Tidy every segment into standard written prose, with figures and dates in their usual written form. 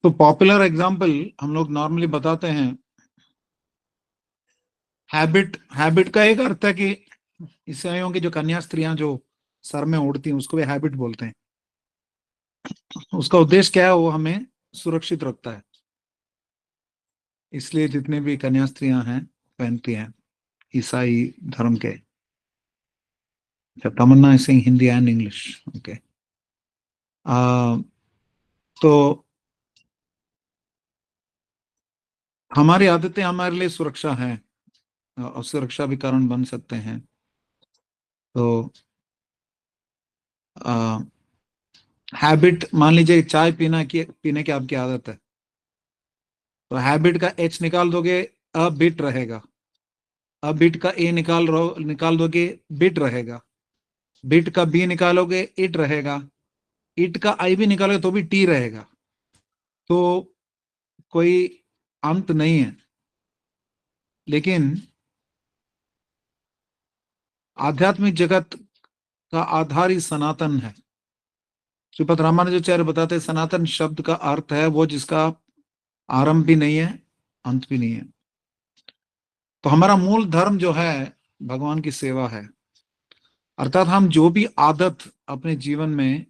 तो popular example हम लोग नॉर्मली बताते हैं, हैबिट। हैबिट का एक अर्थ है कि ईसाइयों की जो कन्या स्त्रियां जो सर में ओढ़ती हैं उसको भी हैबिट बोलते हैं। उसका उद्देश्य क्या है? वो हमें सुरक्षित रखता है, इसलिए जितने भी कन्या स्त्रियां हैं पहनती हैं ईसाई धर्म के। जब Tamanna is saying Hindi and English, okay. तो हमारी आदतें हमारे लिए सुरक्षा है और सुरक्षा भी कारण बन सकते हैं। तो हैबिट, मान लीजिए चाय पीने की आपकी आदत है, तो हैबिट का एच निकाल दोगे, अ बिट रहेगा। अब बिट का ए निकाल दोगे, बिट रहेगा। बिट का बी निकालोगे, इट रहेगा। इट का आई भी निकालोगे तो भी टी रहेगा। तो कोई अंत नहीं है। लेकिन आध्यात्मिक जगत का आधार ही सनातन है। श्रीपद रामानुजाचार्य बताते हैं, सनातन शब्द का अर्थ है वो जिसका आरंभ भी नहीं है, अंत भी नहीं है। तो हमारा मूल धर्म जो है भगवान की सेवा है। अर्थात हम जो भी आदत अपने जीवन में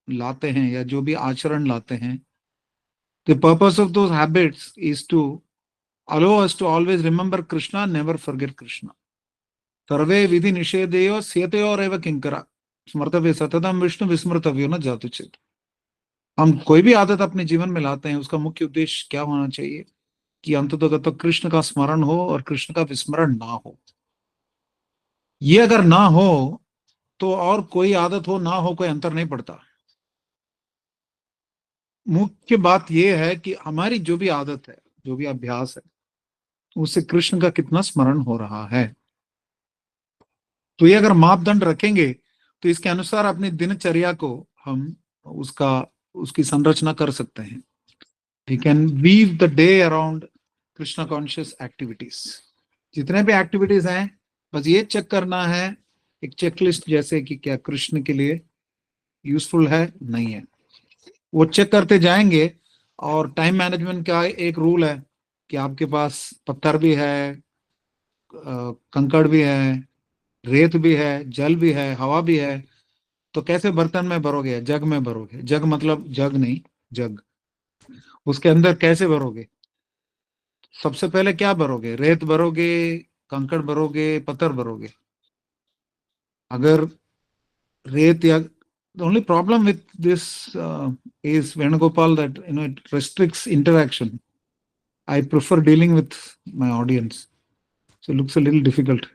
लाते हैं या जो भी आचरण लाते हैं, the purpose of those habits is to allow us to always remember Krishna, never forget Krishna. सर्वे विधि निषेधेयो सेतयोर एव किंकरा स्मर्तव्य सततम विष्णु विस्मृतव्यो न जातु चेत। हम कोई भी आदत अपने जीवन में लाते हैं, उसका मुख्य उद्देश्य क्या होना चाहिए कि अंततः तो कृष्ण का स्मरण हो और कृष्ण का विस्मरण ना हो। ये अगर ना हो तो और कोई आदत हो ना हो कोई अंतर नहीं पड़ता। मुख्य बात यह है कि हमारी जो भी आदत है, जो भी अभ्यास है, उससे कृष्ण का कितना स्मरण हो रहा है। तो ये अगर मापदंड रखेंगे तो इसके अनुसार अपनी दिनचर्या को हम उसका उसकी संरचना कर सकते हैं। We can weave the day around Krishna conscious activities. जितने भी एक्टिविटीज हैं, बस ये चेक करना है एक चेकलिस्ट जैसे कि क्या कृष्ण के लिए यूजफुल है, नहीं है, वो चेक करते जाएंगे। और टाइम मैनेजमेंट का एक रूल है कि आपके पास पत्थर भी है, कंकड़ भी है, रेत भी है, जल भी है, हवा भी है। तो कैसे बर्तन में भरोगे? जग में भरोगे। जग मतलब जग नहीं, जग। उसके अंदर कैसे भरोगे? सबसे पहले क्या भरोगे? रेत भरोगे, कंकड़ भरोगे, पत्थर भरोगे। अगर रेत या the only problem with this is Venugopal that it restricts interaction. I prefer dealing with my audience, so it looks a little difficult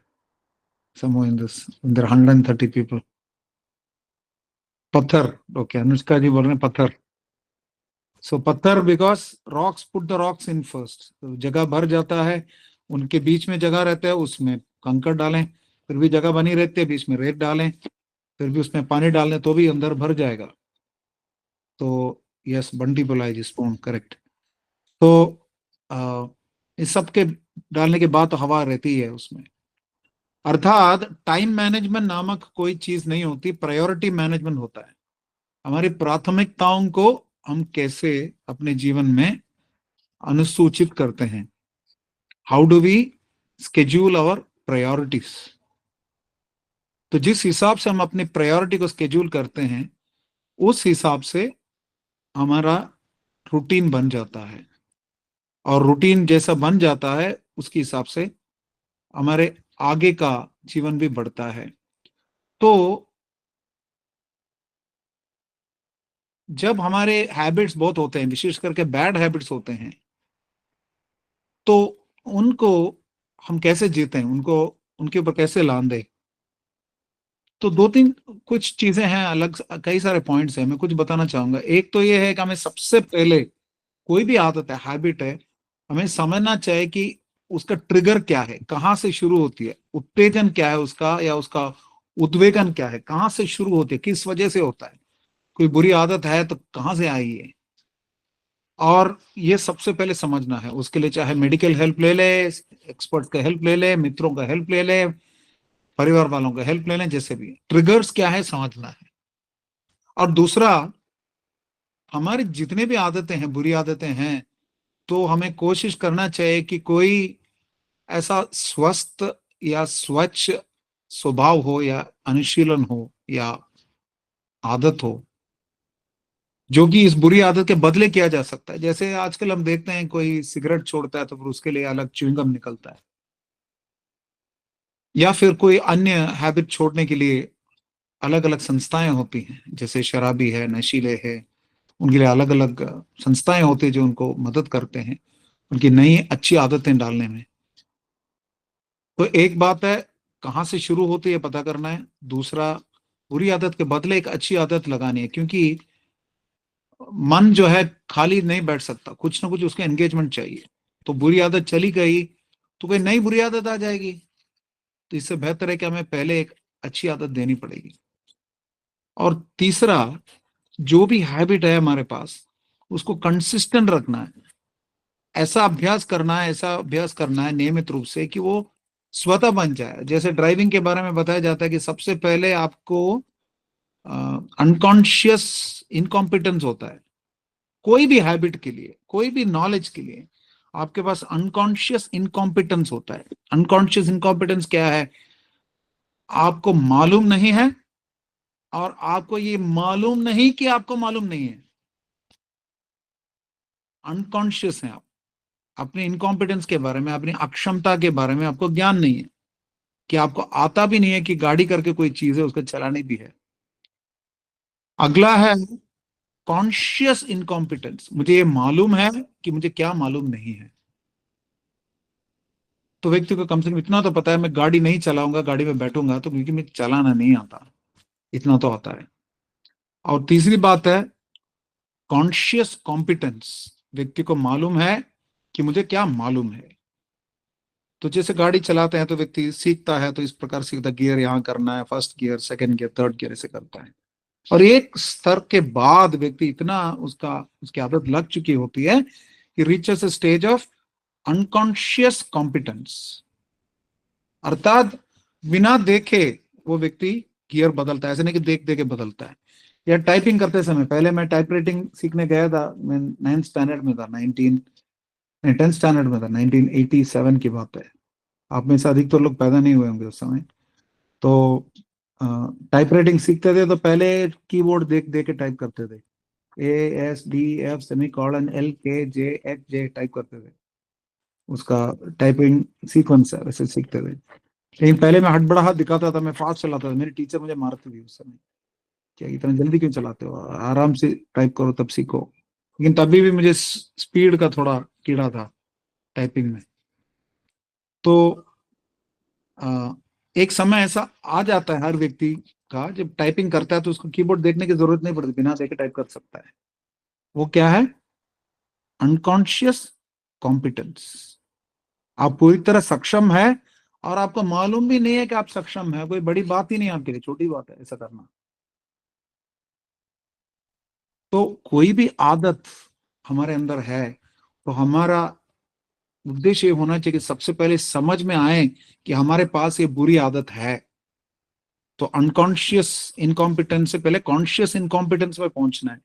somehow in this. When there are 130 people. पत्थर, okay, अनुष्का जी बोल रहे हैं पत्थर। सो पत्थर because rocks, put the rocks in first. तो जगह भर जाता है, उनके बीच में जगह रहता है, उसमें कंकड़ डालें, फिर भी जगह बनी रहती है, बीच में रेत डालें, फिर भी उसमें पानी डालें तो भी अंदर भर जाएगा। तो यस, बंटी बोला है जिस करेक्ट। तो इस सब के डालने के बाद तो हवा रहती है उसमें। अर्थात टाइम मैनेजमेंट नामक कोई चीज नहीं होती, प्रायोरिटी मैनेजमेंट होता है। हमारी प्राथमिकताओं को हम कैसे अपने जीवन में अनुसूचित करते हैं। How do we schedule our priorities. तो जिस हिसाब से हम अपनी प्रायोरिटी को स्केड्यूल करते हैं, उस हिसाब से हमारा रूटीन बन जाता है। और रूटीन जैसा बन जाता है उसके हिसाब से हमारे आगे का जीवन भी बढ़ता है। तो जब हमारे हैबिट्स बहुत होते हैं, विशेष करके बैड हैबिट्स होते हैं, तो उनको हम कैसे जीते हैं, उनको उनके ऊपर कैसे लान दें। तो दो तीन कुछ चीजें हैं, अलग कई सारे पॉइंट्स हैं, मैं कुछ बताना चाहूंगा। एक तो ये है कि हमें सबसे पहले कोई भी आदत है, हैबिट है, हमें समझना चाहिए कि उसका ट्रिगर क्या है, कहाँ से शुरू होती है, उत्तेजन क्या है उसका, या उसका उद्वेगन क्या है, कहाँ से शुरू होती है, किस वजह से होता है। कोई बुरी आदत है तो कहाँ से आई है, और ये सबसे पहले समझना है। उसके लिए चाहे मेडिकल हेल्प ले ले, एक्सपर्ट का हेल्प ले ले, मित्रों का हेल्प ले ले, परिवार वालों का हेल्प ले लें, जैसे भी ट्रिगर्स क्या है समझना है। और दूसरा, हमारी जितने भी आदतें हैं, बुरी आदतें हैं, तो हमें कोशिश करना चाहिए कि कोई ऐसा स्वस्थ या स्वच्छ स्वभाव हो या अनुशीलन हो या आदत हो जो कि इस बुरी आदत के बदले किया जा सकता है। जैसे आजकल हम देखते हैं कोई सिगरेट छोड़ता है तो फिर उसके लिए अलग च्युइंगम निकलता है, या फिर कोई अन्य हैबिट छोड़ने के लिए अलग अलग संस्थाएं होती हैं, जैसे शराबी है, नशीले है, उनके लिए अलग अलग संस्थाएं होती हैं जो उनको मदद करते हैं उनकी नई अच्छी आदतें डालने में। तो एक बात है, कहाँ से शुरू होती है पता करना है। दूसरा, बुरी आदत के बदले एक अच्छी आदत लगानी है, क्योंकि मन जो है खाली नहीं बैठ सकता, कुछ ना कुछ उसका एंगेजमेंट चाहिए। तो बुरी आदत चली गई तो कोई नई बुरी आदत आ जाएगी। तो इससे बेहतर है कि हमें पहले एक अच्छी आदत देनी पड़ेगी। और तीसरा, जो भी हैबिट है हमारे पास उसको कंसिस्टेंट रखना है। ऐसा अभ्यास करना है नियमित रूप से कि वो स्वतः बन जाए। जैसे ड्राइविंग के बारे में बताया जाता है कि सबसे पहले आपको अनकॉन्शियस इनकॉम्पिटेंस होता है। कोई भी हैबिट के लिए, कोई भी नॉलेज के लिए आपके पास अनकॉन्शियस इनकॉम्पिटेंस होता है। अनकॉन्शियस इनकॉम्पिटेंस क्या है? आपको मालूम नहीं है, और आपको ये मालूम नहीं कि आपको मालूम नहीं है। अनकॉन्शियस है आप, अपने इनकॉम्पिटेंस के बारे में, अपनी अक्षमता के बारे में आपको ज्ञान नहीं है, कि आपको आता भी नहीं है कि गाड़ी करके कोई चीज है उसको चलानी भी है। अगला है कॉन्शियस इनकॉम्पिटेंस, मुझे ये मालूम है कि मुझे क्या मालूम नहीं है। तो व्यक्ति को कम से कम इतना तो पता है, मैं गाड़ी नहीं चलाऊंगा, गाड़ी में बैठूंगा तो क्योंकि मुझे चलाना नहीं आता, इतना तो आता है। और तीसरी बात है कॉन्शियस कॉम्पिटेंस, व्यक्ति को मालूम है कि मुझे क्या मालूम है। तो जैसे गाड़ी चलाते हैं तो व्यक्ति सीखता है, तो इस प्रकार सीखता, गियर यहाँ करना है, first gear, second gear, third gear, ऐसे करता है। और एक स्तर के बाद व्यक्ति इतना उसका उसकी आदत लग चुकी होती है कि reaches a stage of unconscious competence, अर्थात बिना देखे वो व्यक्ति गियर बदलता है। ऐसे नहीं कि देख देख के बदलता है। या टाइपिंग करते समय, पहले मैं टाइप राइटिंग सीखने गया था, मैं 9th स्टैंडर्ड में था, 10th स्टैंडर्ड में था, 1987 की बात है। आप में से अधिकतर लोग पैदा नहीं हुए होंगे उस समय। तो टाइप राइटिंग सीखते थे तो पहले कीबोर्ड देख देख के टाइप करते थे। ASDF सेमीकोलन LKJHJ टाइप करते थे, उसका टाइपिंग सीक्वेंस है, वैसे सीखते थे। लेकिन पहले मैं हड़बड़ाहट दिखाता था, मैं फास्ट चलाता था, मेरी टीचर मुझे मारती थी उस समय, क्या इतना जल्दी क्यों चलाते हो, आराम से टाइप करो तब सीखो। लेकिन तभी भी मुझे स्पीड का थोड़ा कीड़ा था टाइपिंग में। तो अ, एक समय ऐसा आ जाता है हर व्यक्ति का, जब टाइपिंग करता है तो उसको कीबोर्ड देखने की जरूरत नहीं पड़ती, बिना देखे टाइप कर सकता है। वो क्या है? Unconscious competence. आप पूरी तरह सक्षम है और आपको मालूम भी नहीं है कि आप सक्षम है। कोई बड़ी बात ही नहीं, आपके लिए छोटी बात है ऐसा करना। तो कोई भी आदत हमारे अंदर है तो हमारा उद्देश्य ये होना चाहिए कि सबसे पहले समझ में आए कि हमारे पास ये बुरी आदत है। तो अनकॉन्शियस इनकॉम्पिटेंस से पहले कॉन्शियस इनकॉम्पिटेंस में पहुंचना है।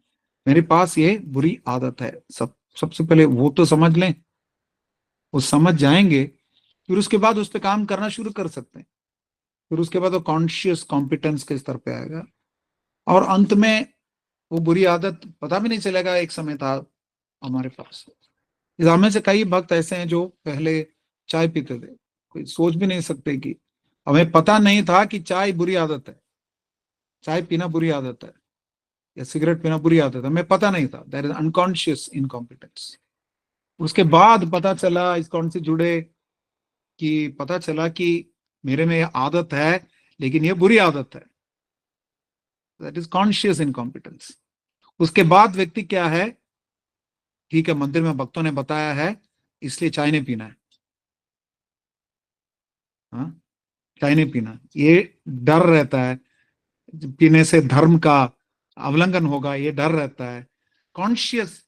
मेरे पास ये बुरी आदत है, सबसे पहले वो तो समझ लें। वो समझ जाएंगे, फिर उसके बाद उस पर काम करना शुरू कर सकते हैं। फिर उसके बाद वो कॉन्शियस कॉम्पिटेंस के स्तर पे आएगा, और अंत में वो बुरी आदत पता भी नहीं चलेगा एक समय था हमारे पास। इस हमें से कई भक्त ऐसे हैं जो पहले चाय पीते थे, कोई सोच भी नहीं सकते कि हमें पता नहीं था कि चाय बुरी आदत है, चाय पीना बुरी आदत है, या सिगरेट पीना बुरी आदत है, हमें पता नहीं था। That is unconscious incompetence. उसके बाद पता चला, इस कौन से जुड़े, कि पता चला कि मेरे में ये आदत है लेकिन ये बुरी आदत है। That is conscious incompetence. उसके बाद व्यक्ति क्या है, ठीक है मंदिर में भक्तों ने बताया है इसलिए चाय नहीं पीना है, हाँ, चाय नहीं पीना, ये डर रहता है, पीने से धर्म का अवलंघन होगा, ये डर रहता है। कॉन्शियस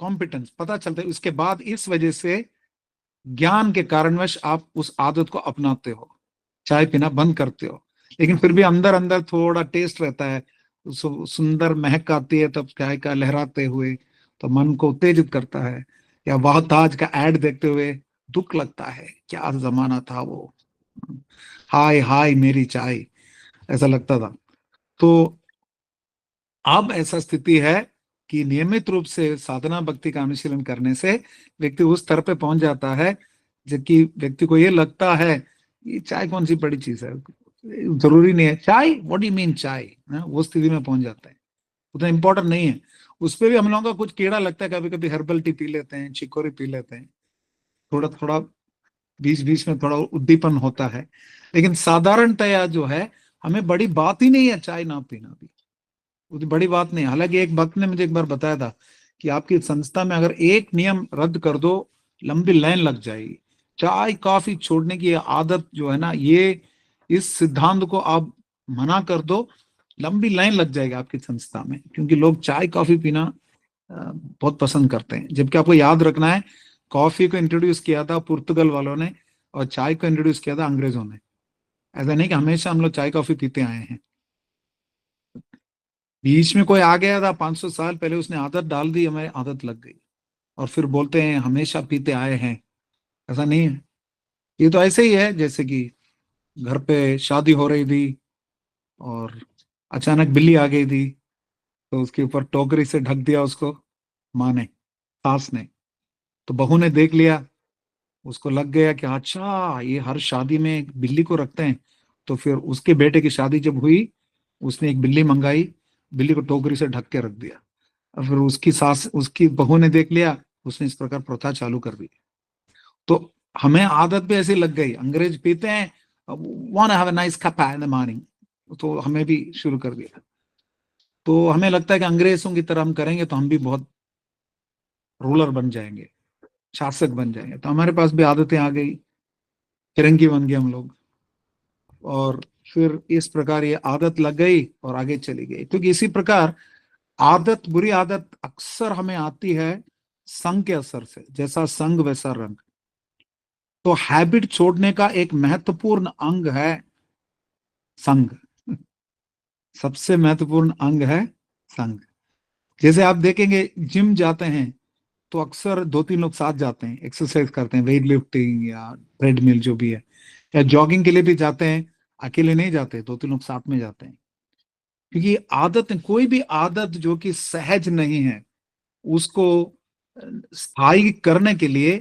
कॉम्पिटेंस पता चलता है, उसके बाद इस वजह से ज्ञान के कारणवश आप उस आदत को अपनाते हो, चाय पीना बंद करते हो। लेकिन फिर भी अंदर अंदर थोड़ा टेस्ट रहता है, सुंदर महक आती है तब चाय का लहराते हुए, तो मन को उत्तेजित करता है। या वाह ताज का एड देखते हुए दुख लगता है, क्या जमाना था वो, हाय हाय मेरी चाय, ऐसा लगता था। तो अब ऐसा स्थिति है कि नियमित रूप से साधना भक्ति का अनुशीलन करने से व्यक्ति उस स्तर पे पहुंच जाता है जबकि व्यक्ति को ये लगता है ये चाय कौन सी बड़ी चीज है, जरूरी नहीं है चाय, व्हाट डू मीन चाय, वो स्थिति में पहुंच जाता है, उतना इंपॉर्टेंट नहीं है। उस पर भी हम लोगों का कुछ कीड़ा लगता है, कभी कभी हर्बल टी पी लेते हैं, चिकोरी पी लेते हैं, थोड़ा थोड़ा बीच बीच में थोड़ा उद्दीपन होता है, लेकिन साधारणतया जो है हमें बड़ी बात ही नहीं है चाय ना पीना भी, वो बड़ी बात नहीं। हालांकि एक भक्त ने मुझे एक बार बताया था कि आपकी संस्था में अगर एक नियम रद्द कर दो लंबी लाइन लग जाएगी, चाय कॉफी छोड़ने की आदत जो है ना, ये इस सिद्धांत को आप मना कर दो, लंबी लाइन लग जाएगी आपकी संस्था में, क्योंकि लोग चाय कॉफी पीना बहुत पसंद करते हैं। जबकि आपको याद रखना है, कॉफी को इंट्रोड्यूस किया था पुर्तगाल वालों ने और चाय को इंट्रोड्यूस किया था अंग्रेजों ने। ऐसा नहीं कि हमेशा हम लोग चाय कॉफी पीते आए हैं, बीच में कोई आ गया था 500 साल पहले, उसने आदत डाल दी, हमें आदत लग गई, और फिर बोलते हैं हमेशा पीते आए हैं। ऐसा नहीं है, ये तो ऐसे ही है जैसे कि घर पे शादी हो रही थी और अचानक बिल्ली आ गई थी, तो उसके ऊपर टोकरी से ढक दिया उसको माँ ने, सास ने, तो बहू ने देख लिया, उसको लग गया कि अच्छा ये हर शादी में एक बिल्ली को रखते हैं। तो फिर उसके बेटे की शादी जब हुई, उसने एक बिल्ली मंगाई, बिल्ली को टोकरी से ढक के रख दिया, और फिर उसकी सास उसकी बहू ने देख लिया, उसने इस प्रकार प्रथा चालू कर दी। तो हमें आदत भी ऐसी लग गई, अंग्रेज पीते हैं, want have a nice cup in the morning, तो हमें भी शुरू कर दिया। तो हमें लगता है कि अंग्रेजों की तरह हम करेंगे तो हम भी बहुत रूलर बन जाएंगे, शासक बन जाएंगे, तो हमारे पास भी आदतें आ गई, फिरंगी बन गए हम लोग, और फिर इस प्रकार ये आदत लग गई और आगे चली गई। क्योंकि इसी प्रकार आदत, बुरी आदत अक्सर हमें आती है संग के असर से, जैसा संग वैसा रंग। तो हैबिट छोड़ने का एक महत्वपूर्ण अंग है संग, सबसे महत्वपूर्ण अंग है संग। जैसे आप देखेंगे जिम जाते हैं तो अक्सर दो तीन लोग साथ जाते हैं, एक्सरसाइज करते हैं, वेट लिफ्टिंग या ट्रेडमिल जो भी है, या जॉगिंग के लिए भी जाते हैं, अकेले नहीं जाते, दो तीन लोग साथ में जाते हैं। क्योंकि आदत, कोई भी आदत जो कि सहज नहीं है, उसको स्थायी करने के लिए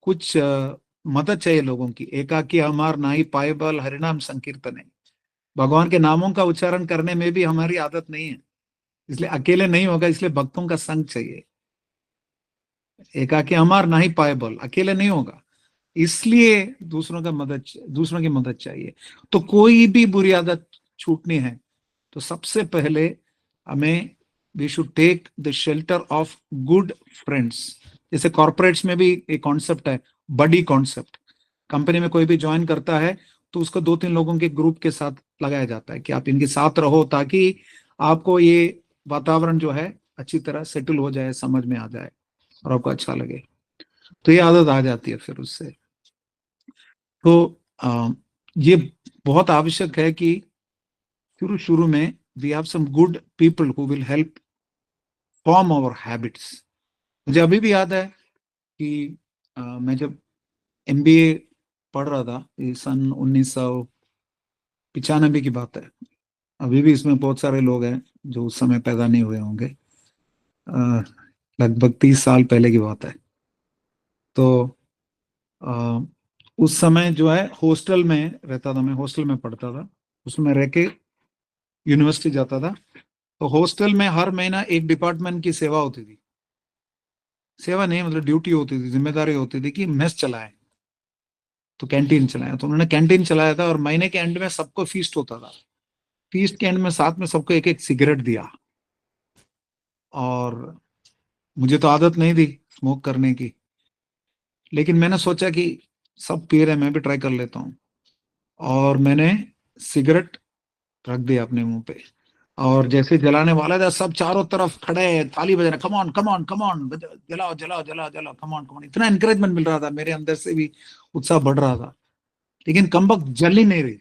कुछ मदद चाहिए लोगों की। एकाकी हमार नाई पाएबल हरिनाम संकीर्तन है, भगवान के नामों का उच्चारण करने में भी हमारी आदत नहीं है, इसलिए अकेले नहीं होगा, इसलिए भक्तों का संग चाहिए। एकाकी हमार नहीं पाएबल, अकेले नहीं होगा, इसलिए दूसरों की मदद चाहिए। तो कोई भी बुरी आदत छूटनी है तो सबसे पहले हमें, we should take the shelter of good friends. जैसे कॉर्पोरेट्स में भी एक कॉन्सेप्ट है, बडी कॉन्सेप्ट। कंपनी में कोई भी ज्वाइन करता है तो उसको दो तीन लोगों के ग्रुप के साथ लगाया जाता है कि आप इनके साथ रहो, ताकि आपको ये वातावरण जो है अच्छी तरह सेटल हो जाए, समझ में आ जाए और आपको अच्छा लगे, तो ये आदत आ जाती है फिर उससे। तो ये बहुत आवश्यक है कि शुरू शुरू में we have some good people who will help form our habits. मुझे अभी भी याद है कि मैं जब एमबीए पढ़ रहा था, ये सन 1995 की बात है, अभी भी इसमें बहुत सारे लोग हैं जो उस समय पैदा नहीं हुए होंगे, अ, लगभग 30 साल पहले की बात है। तो अ, उस समय जो है हॉस्टल में रहता था, मैं हॉस्टल में पढ़ता था, उसमें रह के यूनिवर्सिटी जाता था। तो हॉस्टल में हर महीना एक डिपार्टमेंट की सेवा होती थी, सेवा नहीं मतलब ड्यूटी होती थी, जिम्मेदारी होती थी कि मेस चलाए, तो कैंटीन चलाया। तो उन्होंने कैंटीन चलाया था और महीने के एंड में सबको फीस्ट होता था, फीस्ट के एंड में साथ में सबको एक एक सिगरेट दिया। और मुझे तो आदत नहीं थी स्मोक करने की, लेकिन मैंने सोचा कि सब पी रहे, मैं भी ट्राई कर लेता हूँ, और मैंने सिगरेट रख दिया अपने मुंह पे। और जैसे जलाने वाला था, सब चारों तरफ खड़े हैं, ताली बजा रहे, come on come on come on, जलाओ जलाओ जलाओ जलाओ, कम ऑन कम ऑन, इतना एनकरेजमेंट मिल रहा था, मेरे अंदर से भी उत्साह बढ़ रहा था। लेकिन कमबख्त जल ही नहीं रही,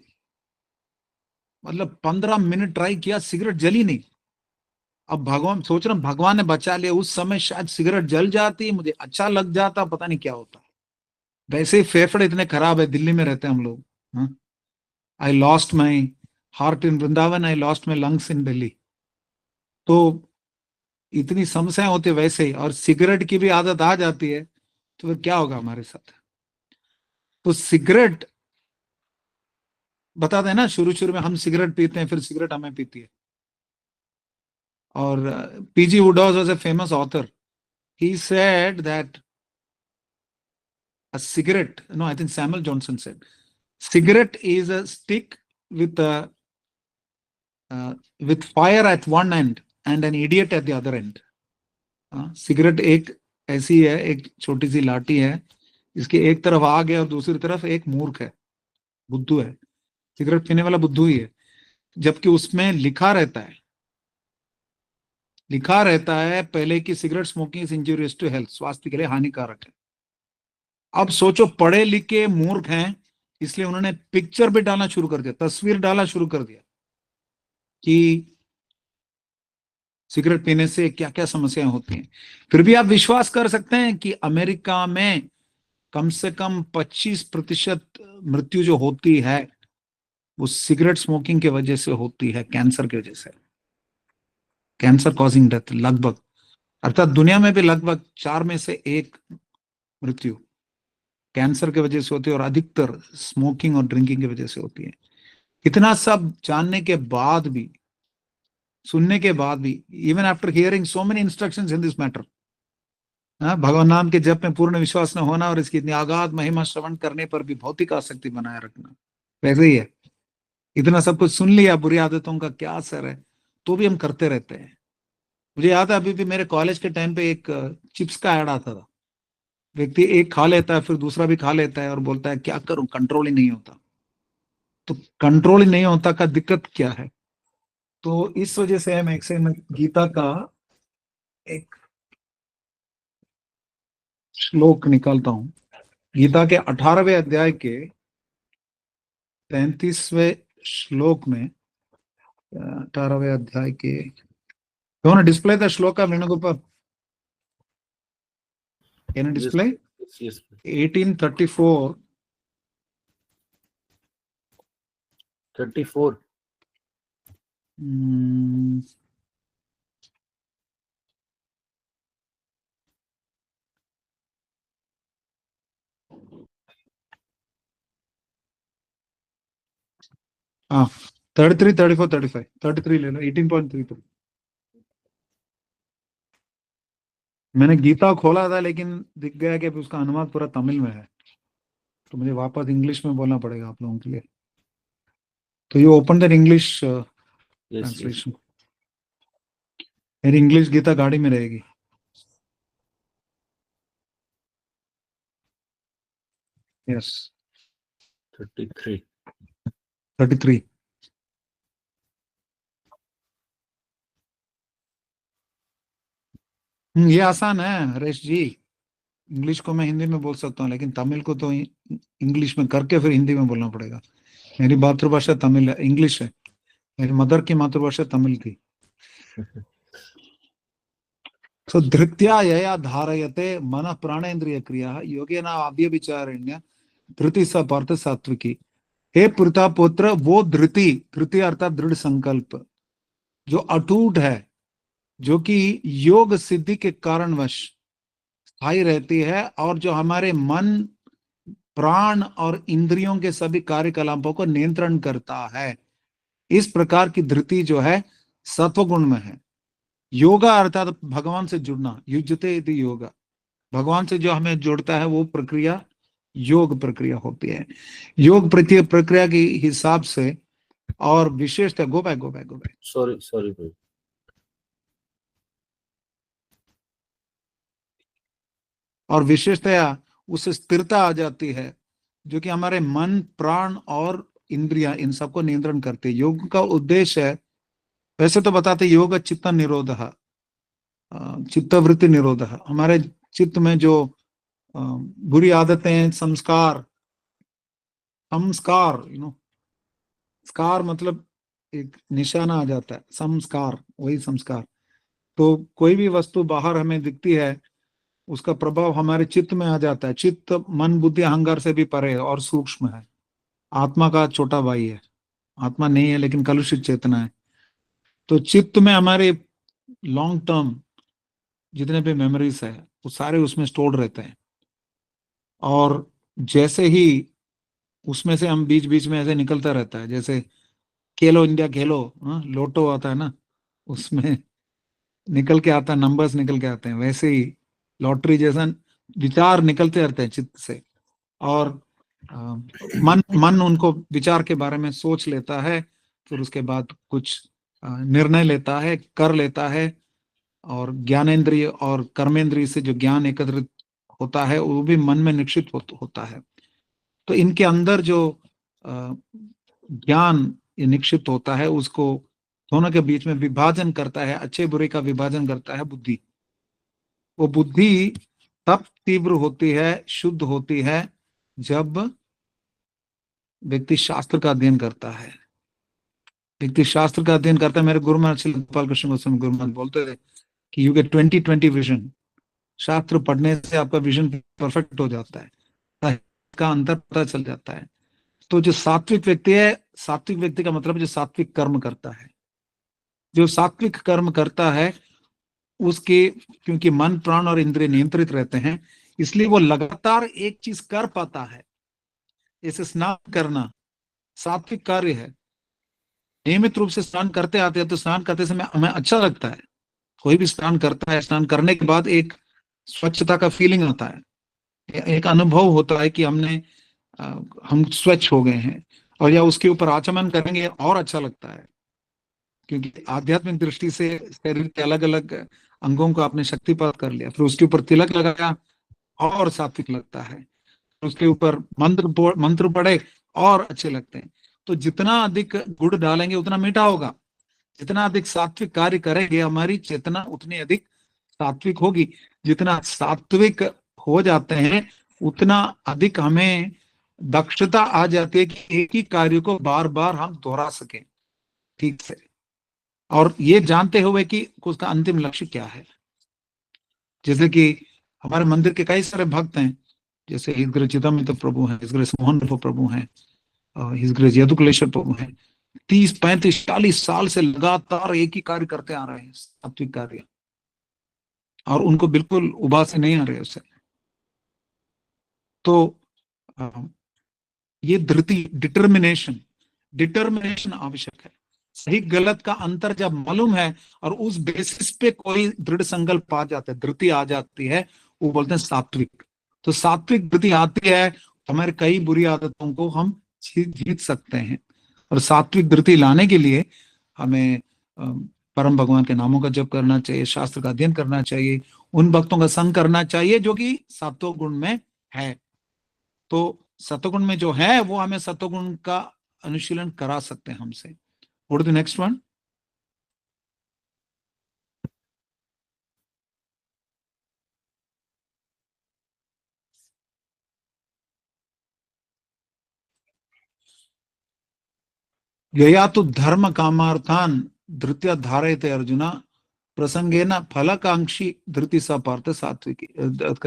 मतलब 15 मिनट ट्राई किया, सिगरेट जली नहीं। अब भगवान सोच रहा हूं, भगवान ने बचा लिया, उस समय शायद सिगरेट जल जाती, मुझे अच्छा लग जाता, पता नहीं क्या होता। वैसे ही फेफड़े इतने खराब है, दिल्ली में रहते हैं हम लोग। I lost my heart in Vrindavan, I lost my lungs in Delhi. तो इतनी समस्याएं होती है वैसे ही, और सिगरेट की भी आदत आ जाती है, तो फिर क्या होगा हमारे साथ। तो सिगरेट, बताते हैं ना, शुरू शुरू में हम सिगरेट पीते हैं, फिर सिगरेट हमें पीती है। और PG Woodhouse was a famous author. He said that a cigarette, no, I think Samuel Johnson said, cigarette is a stick with a with fire at one end and an idiot at the other end. Cigarette एक ऐसी है, एक छोटी सी लाठी है, इसके एक तरफ आग है और दूसरी तरफ एक मूर्ख है, बुद्धू है। सिगरेट पीने वाला बुद्धू ही है, जबकि उसमें लिखा रहता है पहले कि cigarette smoking is injurious to health, स्वास्थ्य के लिए हानिकारक है। अब सोचो, पढ़े लिखे मूर्ख हैं, इसलिए उन्होंने पिक्चर भी डालना शुरू कर दिया, तस्वीर डालना शुरू कर दिया कि सिगरेट पीने से क्या क्या समस्याएं होती हैं। फिर भी आप विश्वास कर सकते हैं कि अमेरिका में कम से कम 25% मृत्यु जो होती है वो सिगरेट स्मोकिंग की वजह से होती है, कैंसर की वजह से, कैंसर कॉजिंग डेथ लगभग। अर्थात दुनिया में भी लगभग 4 में से 1 मृत्यु कैंसर की वजह से होती है, और अधिकतर स्मोकिंग और ड्रिंकिंग की वजह से होती है। इतना सब जानने के बाद भी, सुनने के बाद भी, even after hearing so many instructions in this matter, भगवान नाम के जप में पूर्ण विश्वास न होना और इसकी इतनी आगाध महिमा श्रवण करने पर भी भौतिक आसक्ति बनाए रखना, वैसे ही है। इतना सब कुछ सुन लिया, बुरी आदतों का क्या असर है, तो भी हम करते रहते हैं। मुझे याद है, अभी भी मेरे कॉलेज के टाइम पे एक चिप्स का ऐड आता था। व्यक्ति एक खा लेता है, फिर दूसरा भी खा लेता है और बोलता है क्या करूं, कंट्रोल ही नहीं होता। तो कंट्रोल ही नहीं होता का दिक्कत क्या है? तो इस वजह से मैं गीता का एक श्लोक निकालता हूं। गीता के 18वें अध्याय के 33वें श्लोक में, 18वें अध्याय के, कौन डिस्प्ले द श्लोक Venugopal, can Yes, display yes. 1834 34. हाँ, 33, 34, 35, 33 ले लो, 18.33। मैंने गीता खोला था, लेकिन दिख गया कि उसका अनुवाद पूरा तमिल में है, तो मुझे वापस इंग्लिश में बोलना पड़ेगा आप लोगों के लिए। तो ये open the English Yes, yes. Translation. मेरी इंग्लिश गीता गाड़ी में रहेगी। यस, 33. 33। ये आसान है हरेश जी। इंग्लिश को मैं हिंदी में बोल सकता हूँ, लेकिन तमिल को तो इंग्लिश में करके फिर हिंदी में बोलना पड़ेगा। मेरी मातृभाषा तमिल है, इंग्लिश है। मेरी मदर की मातृभाषा तमिल थी। सो धृत्या यया धारयते मन प्राणेन्द्रिय क्रिया योगेन अव्यभिचारिण्य धृति स पार्थ सात्विकी। हे प्रतापुत्र, वो धृति, धृति अर्थात दृढ़ संकल्प, जो अटूट है, जो कि योग सिद्धि के कारणवश स्थायी रहती है, और जो हमारे मन, प्राण और इंद्रियों के सभी कार्यकलापों को नियंत्रण करता है, इस प्रकार की धृति जो है सत्वगुण में है। योगा अर्थात भगवान से जुड़ना, युज्यते इति योगा, भगवान से जो हमें जोड़ता है वो प्रक्रिया योग प्रक्रिया होती है। योग प्रक्रिया के हिसाब से, और विशेषतः गो बैक। Sorry, bro. और विशेषतया उससे स्थिरता आ जाती है, जो कि हमारे मन, प्राण और इंद्रिया, इन सबको नियंत्रण करती है। योग का उद्देश्य है, वैसे तो बताते योग चित्त निरोध, चित्तवृत्ति निरोध, हमारे चित्त में जो बुरी आदतें, संस्कार, स्कार मतलब एक निशाना आ जाता है, संस्कार, वही संस्कार, तो कोई भी वस्तु बाहर हमें दिखती है, उसका प्रभाव हमारे चित्त में आ जाता है। चित्त मन बुद्धि अहंकार से भी परे है और सूक्ष्म है, आत्मा का छोटा भाई है। आत्मा नहीं है लेकिन कलुषित चेतना है। तो चित्त में हमारे लॉन्ग टर्म जितने भी मेमोरीज है वो सारे उसमें स्टोर रहते हैं। और जैसे ही उसमें से हम बीच बीच में ऐसे निकलता रहता है, जैसे खेलो इंडिया खेलो, हाँ, लोटो आता है ना, उसमें निकल के आता है, नंबर्स निकल के आते हैं, वैसे ही लॉटरी जैसा विचार निकलते रहते हैं चित्त से। और मन मन उनको विचार के बारे में सोच लेता है, फिर उसके बाद कुछ निर्णय लेता है, कर लेता है। और ज्ञानेंद्रिय और कर्मेंद्रिय से जो ज्ञान एकत्रित होता है वो भी मन में निश्चित होता है। तो इनके अंदर जो ज्ञान ये निक्षिप्त होता है, उसको दोनों के बीच में विभाजन करता है, अच्छे बुरे का विभाजन करता है बुद्धि। वो बुद्धि तब तीव्र होती है, शुद्ध होती है, जब व्यक्ति शास्त्र का अध्ययन करता है। व्यक्ति शास्त्र का अध्ययन करता है। मेरे गुरु महाराज श्री गोपाल कृष्ण गोस्वामी गुरु महाराज बोलते थे कि यू गेट 20/20 विजन। शास्त्र पढ़ने से आपका विजन परफेक्ट हो जाता है, का अंतर पता चल जाता है। तो जो सात्विक व्यक्ति है, सात्विक व्यक्ति का मतलब जो सात्विक कर्म करता है, जो सात्विक कर्म करता है उसके, क्योंकि मन प्राण और इंद्रिय नियंत्रित रहते हैं, इसलिए वो लगातार एक चीज कर पाता है। जैसे स्नान करना सात्विक कार्य है। नियमित रूप से स्नान करते आते हैं तो स्नान करते समय हमें अच्छा लगता है। कोई भी स्नान करता है, स्नान करने के बाद एक स्वच्छता का फीलिंग आता है, एक अनुभव होता है कि हम स्वच्छ हो गए हैं। और या उसके ऊपर आचमन करेंगे और अच्छा लगता है, क्योंकि आध्यात्मिक दृष्टि से शरीर के अलग अलग अंगों को आपने शक्तिपात कर लिया, फिर उसके ऊपर तिलक लगाया और सात्विक लगता है। उसके ऊपर मंत्र मंत्र पढ़े और अच्छे लगते हैं। तो जितना अधिक गुड़ डालेंगे उतना मीठा होगा, जितना अधिक सात्विक कार्य करेंगे हमारी चेतना उतनी अधिक सात्विक होगी। जितना सात्विक हो जाते हैं उतना अधिक हमें दक्षता आ जाती है कि एक ही कार्य को बार बार हम दोहरा सकें ठीक से, और ये जानते हुए कि उसका अंतिम लक्ष्य क्या है। जैसे कि हमारे मंदिर के कई सारे भक्त हैं, जैसे हिज ग्रेस चिदम्बित प्रभु हैं, हिज ग्रेस मोहन प्रभु हैं, हिज ग्रेस यदुकुलेश्वर प्रभु हैं। 30 35 40 साल से लगातार एक ही कार्य करते आ रहे हैं, सात्विक कार्य, और उनको बिल्कुल उबास नहीं आ रहे उससे। तो ये धृति डिटर्मिनेशन डिटर्मिनेशन आवश्यक है। सही गलत का अंतर जब मालूम है और उस बेसिस पे कोई दृढ़ संकल्प आ जाता है, धृति आ जाती है, वो बोलते हैं सात्विक। तो सात्विक धृति आती है, हमारे कई बुरी आदतों को हम जीत सकते हैं। और सात्विक धृति लाने के लिए हमें परम भगवान के नामों का जप करना चाहिए, शास्त्र का अध्ययन करना चाहिए, उन भक्तों का संग करना चाहिए जो कि सात्विक गुण में है। तो सत्वगुण में जो है वो हमें सत्वगुण का अनुशीलन करा सकते हैं हमसे। Go to the next one. यया तो धर्म कामार्थान धृत्य धारयते अर्जुना प्रसंगेन फलकांक्षी धृति सा पार्थ सात्विकी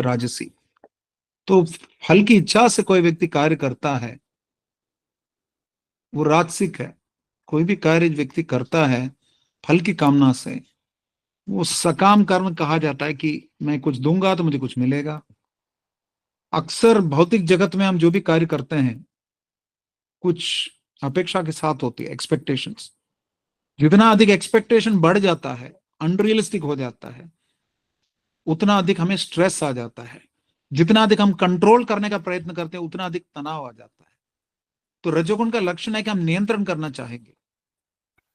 राजसी। तो फल की इच्छा से कोई व्यक्ति कार्य करता है वो राजसिक है। कोई भी कार्य व्यक्ति करता है फल की कामना से, वो सकाम कर्म कहा जाता है कि मैं कुछ दूंगा तो मुझे कुछ मिलेगा। अक्सर भौतिक जगत में हम जो भी कार्य करते हैं कुछ अपेक्षा के साथ होती है, एक्सपेक्टेशंस। जितना अधिक एक्सपेक्टेशन बढ़ जाता है, अनरियलिस्टिक हो जाता है, उतना अधिक हमें स्ट्रेस आ जाता है। जितना अधिक हम कंट्रोल करने का प्रयत्न करते हैं उतना अधिक तनाव आ जाता है। तो रजोगुण का लक्षण है कि हम नियंत्रण करना चाहेंगे।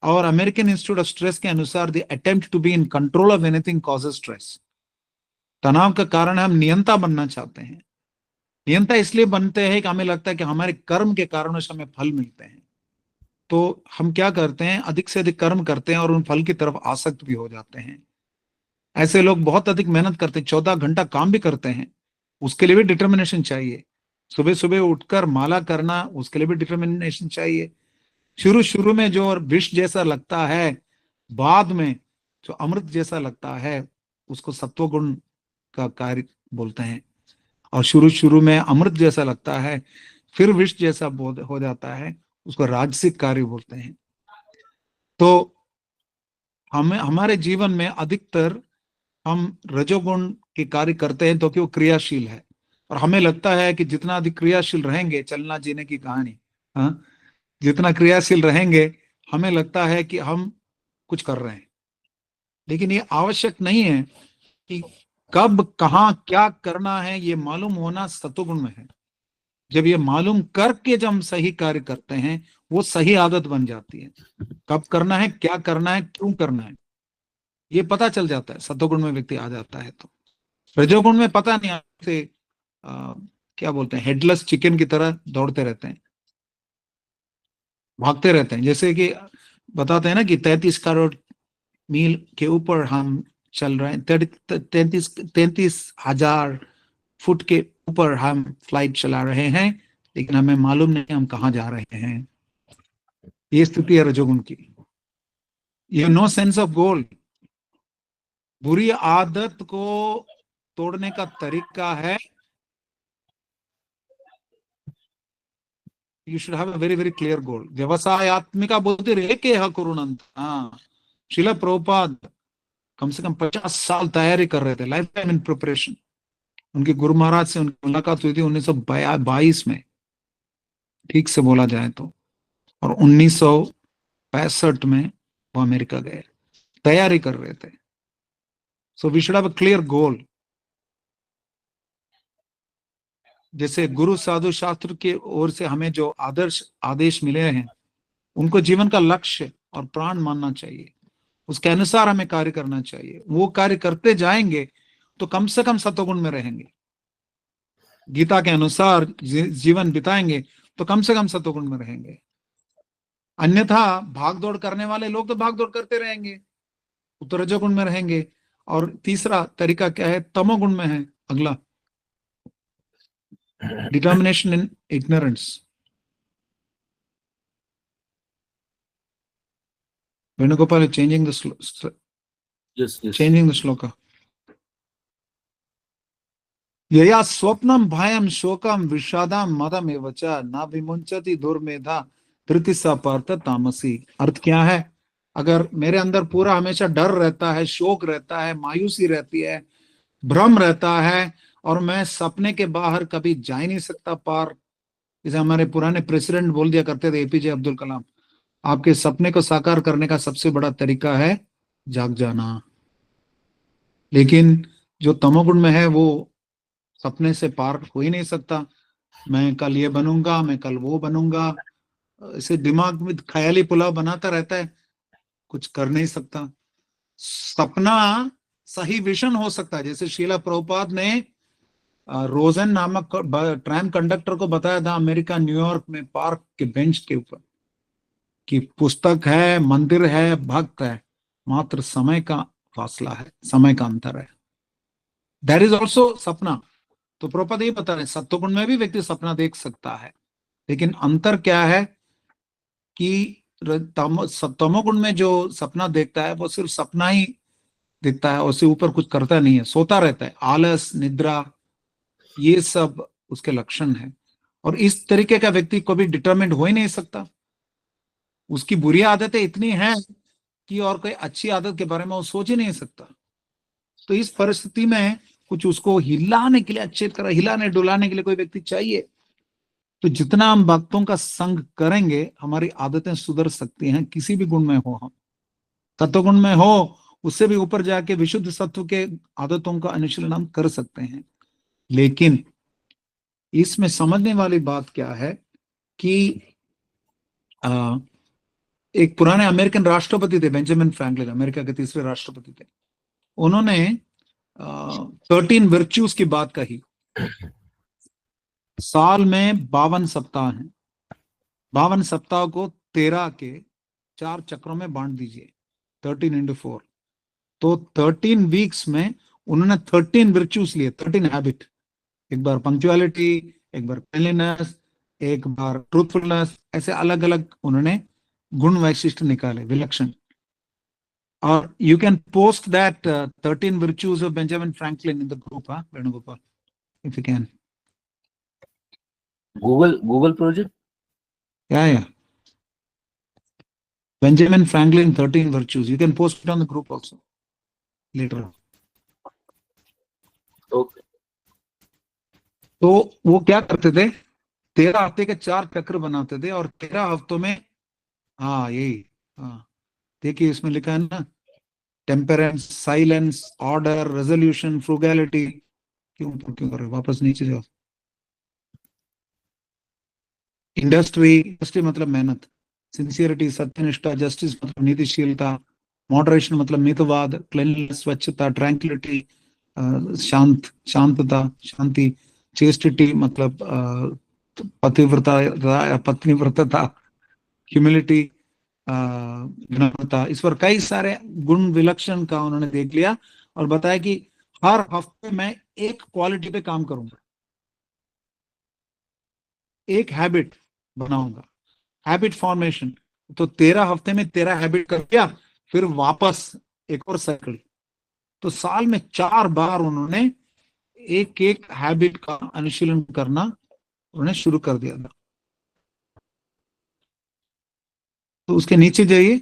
और अमेरिकन इंस्टीट्यूट ऑफ स्ट्रेस के अनुसार the attempt to be in control of anything causes stress. तनाव का कारण है हम नियंता बनना चाहते हैं। नियंता इसलिए बनते हैं कि हमें लगता है कि हमारे कर्म के कारण से हमें फल मिलते हैं। तो हम क्या करते हैं, अधिक से अधिक कर्म करते हैं और उन फल की तरफ आसक्त भी हो जाते हैं। ऐसे लोग बहुत अधिक मेहनत करते हैं, 14 घंटा काम भी करते हैं, उसके लिए भी डिटर्मिनेशन चाहिए। सुबह सुबह उठकर माला करना, उसके लिए भी डिटर्मिनेशन चाहिए। शुरू शुरू में जो विष जैसा लगता है, बाद में जो अमृत जैसा लगता है उसको सत्वगुण का कार्य बोलते हैं, और शुरू शुरू में अमृत जैसा लगता है फिर विष जैसा हो जाता है, उसको राजसिक कार्य बोलते हैं। तो हमें हमारे जीवन में अधिकतर हम रजोगुण के कार्य करते हैं तो कि वो क्रियाशील है, और हमें लगता है कि जितना अधिक क्रियाशील रहेंगे, चलना जीने की कहानी, हाँ, जितना क्रियाशील रहेंगे हमें लगता है कि हम कुछ कर रहे हैं। लेकिन ये आवश्यक नहीं है कि कब कहाँ क्या करना है ये मालूम होना सत्वगुण में है। जब ये मालूम करके जब हम सही कार्य करते हैं वो सही आदत बन जाती है। कब करना है, क्या करना है, क्यों करना है, ये पता चल जाता है, सत्वगुण में व्यक्ति आ जाता है। तो रजोगुण में पता नहीं, आपसे क्या बोलते हैं, हेडलेस चिकन की तरह दौड़ते रहते हैं, भागते रहते हैं। जैसे कि बताते हैं ना कि 33 करोड़ मील के ऊपर हम चल रहे हैं, 33,000 फुट के ऊपर हम फ्लाइट चला रहे हैं, लेकिन हमें मालूम नहीं हम कहाँ जा रहे हैं। ये स्थिति है रजोगुण की। ये नो सेंस ऑफ गोल। बुरी आदत को तोड़ने का तरीका है, you should have a very very clear goal. व्यवसायत्मिका बुद्धि रेके कुरुनंत। हाँ, शिला प्रभुपाद कम से कम 50 साल तैयारी कर रहे थे, लाइफ टाइम इन प्रिपरेशन। उनके गुरु महाराज से उनकी मुलाकात हुई थी 1922 में, ठीक से बोला जाए तो, और 1965 में वो अमेरिका गए, तैयारी कर रहे थे। So we should have a clear goal. जैसे गुरु साधु शास्त्र के ओर से हमें जो आदर्श आदेश मिले हैं उनको जीवन का लक्ष्य और प्राण मानना चाहिए, उसके अनुसार हमें कार्य करना चाहिए। वो कार्य करते जाएंगे तो कम से कम सत्वगुण में रहेंगे। गीता के अनुसार जीवन बिताएंगे तो कम से कम सत्वगुण में रहेंगे। अन्यथा भाग दौड़ करने वाले लोग तो भाग दौड़ करते रहेंगे, वो तो रजोगुण में रहेंगे। और तीसरा तरीका क्या है, तमोगुण में है अगला, determination in ignorance. Venugopal is Yes, yes. changing the shloka. यया स्वप्नम भयम शोकम विषादम मदम एवच न विमुंचति दुर्मेधा धृतिसा पार्थ तामसी। अर्थ क्या है, अगर मेरे अंदर पूरा हमेशा डर रहता है, शोक रहता है, मायूसी रहती है, भ्रम रहता है, और मैं सपने के बाहर कभी जा ही नहीं सकता पार। जैसे हमारे पुराने प्रेसिडेंट बोल दिया करते थे, एपीजे अब्दुल कलाम, आपके सपने को साकार करने का सबसे बड़ा तरीका है जाग जाना। लेकिन जो तमोगुण में है वो सपने से पार हो ही नहीं सकता। मैं कल ये बनूंगा, मैं कल वो बनूंगा, इसे दिमाग में ख्याली पुलाव बनाता रहता है, कुछ कर नहीं सकता। सपना सही विजन हो सकता है। जैसे शीला प्रभुपाद ने रोजन नामक ट्रेन कंडक्टर को बताया था अमेरिका न्यूयॉर्क में पार्क के बेंच के ऊपर कि पुस्तक है, मंदिर है, भक्त है, मात्र समय का फासला है, समय का अंतर है। दैट इज ऑल्सो सपना। तो प्रभुपाद ये बता रहे सत्वगुण में भी व्यक्ति सपना देख सकता है, लेकिन अंतर क्या है कि तमोगुण में जो सपना देखता है वो सिर्फ सपना ही दिखता है, उससे ऊपर कुछ करता नहीं है, सोता रहता है, आलस, निद्रा, ये सब उसके लक्षण है। और इस तरीके का व्यक्ति कभी डिटरमिनेट हो ही नहीं सकता। उसकी बुरी आदतें इतनी हैं कि और कोई अच्छी आदत के बारे में वो सोच ही नहीं सकता। तो इस परिस्थिति में कुछ उसको हिलाने के लिए, अच्छी तरह हिलाने डुलाने के लिए कोई व्यक्ति चाहिए। तो जितना हम भक्तों का संग करेंगे हमारी आदतें सुधर सकती हैं, किसी भी गुण में हो हम। सत्वगुण में हो उससे भी ऊपर जाके विशुद्ध सत्व के आदतों का अनुशीलन हम कर सकते हैं। लेकिन इसमें समझने वाली बात क्या है कि एक पुराने अमेरिकन राष्ट्रपति थे, बेंजामिन फ्रैंकलिन, अमेरिका के तीसरे राष्ट्रपति थे। उन्होंने 13 वर्च्यूज की बात कही। साल में 52 सप्ताह हैं, 52 सप्ताह को 13 के 4 चक्रों में बांट दीजिए, 13 × 4, तो 13 वीक्स में उन्होंने 13 वर्च्यूज लिए, 13 हैबिट। एक बार पंक्चुअलिटी, एक बार क्लीनलीनेस, एक बार ट्रूथफुलनेस, ऐसे अलग अलग उन्होंने गुण वैशिष्ट निकाले, विलक्षण। Or you can post that 13 virtues of Benjamin Franklin in the group, huh, Venugopal, if you can. Google project. Yeah. Benjamin Franklin 13 virtues. You can post it on the group also later. Okay. तो वो क्या करते थे, 13 हफ्ते के 4 चक्र बनाते थे और 13 हफ्तों में, हाँ यही, हाँ देखिए इसमें लिखा है ना, टेम्परेंस, साइलेंस, ऑर्डर, रेजोल्यूशन, फ्रूगैलिटी। क्यों कर रहे हो? वापस नीचे जाओ। इंडस्ट्री मतलब मेहनत, सिंसियरिटी सत्यनिष्ठा, जस्टिस मतलब नीतिशीलता, मॉडरेशन मतलब मितवाद, क्लीनलीनेस स्वच्छता, ट्रैंक्विलिटी शांतता शांति, चेस्टिटी मतलब पतिव्रता या पत्नीव्रतता, ह्यूमिलिटी विनम्रता। इस पर कई सारे गुण विलक्षण का उन्होंने देख लिया और बताया कि हर हफ्ते मैं एक क्वालिटी पे काम करूंगा, एक हैबिट बनाऊंगा, हैबिट फॉर्मेशन। तो 13 हफ्ते में 13 हैबिट कर दिया, फिर वापस एक और साइकिल। तो साल में 4 बार उन्होंने एक एक हैबिट का अनुशीलन करना उन्होंने शुरू कर दिया था। तो उसके नीचे जाइए।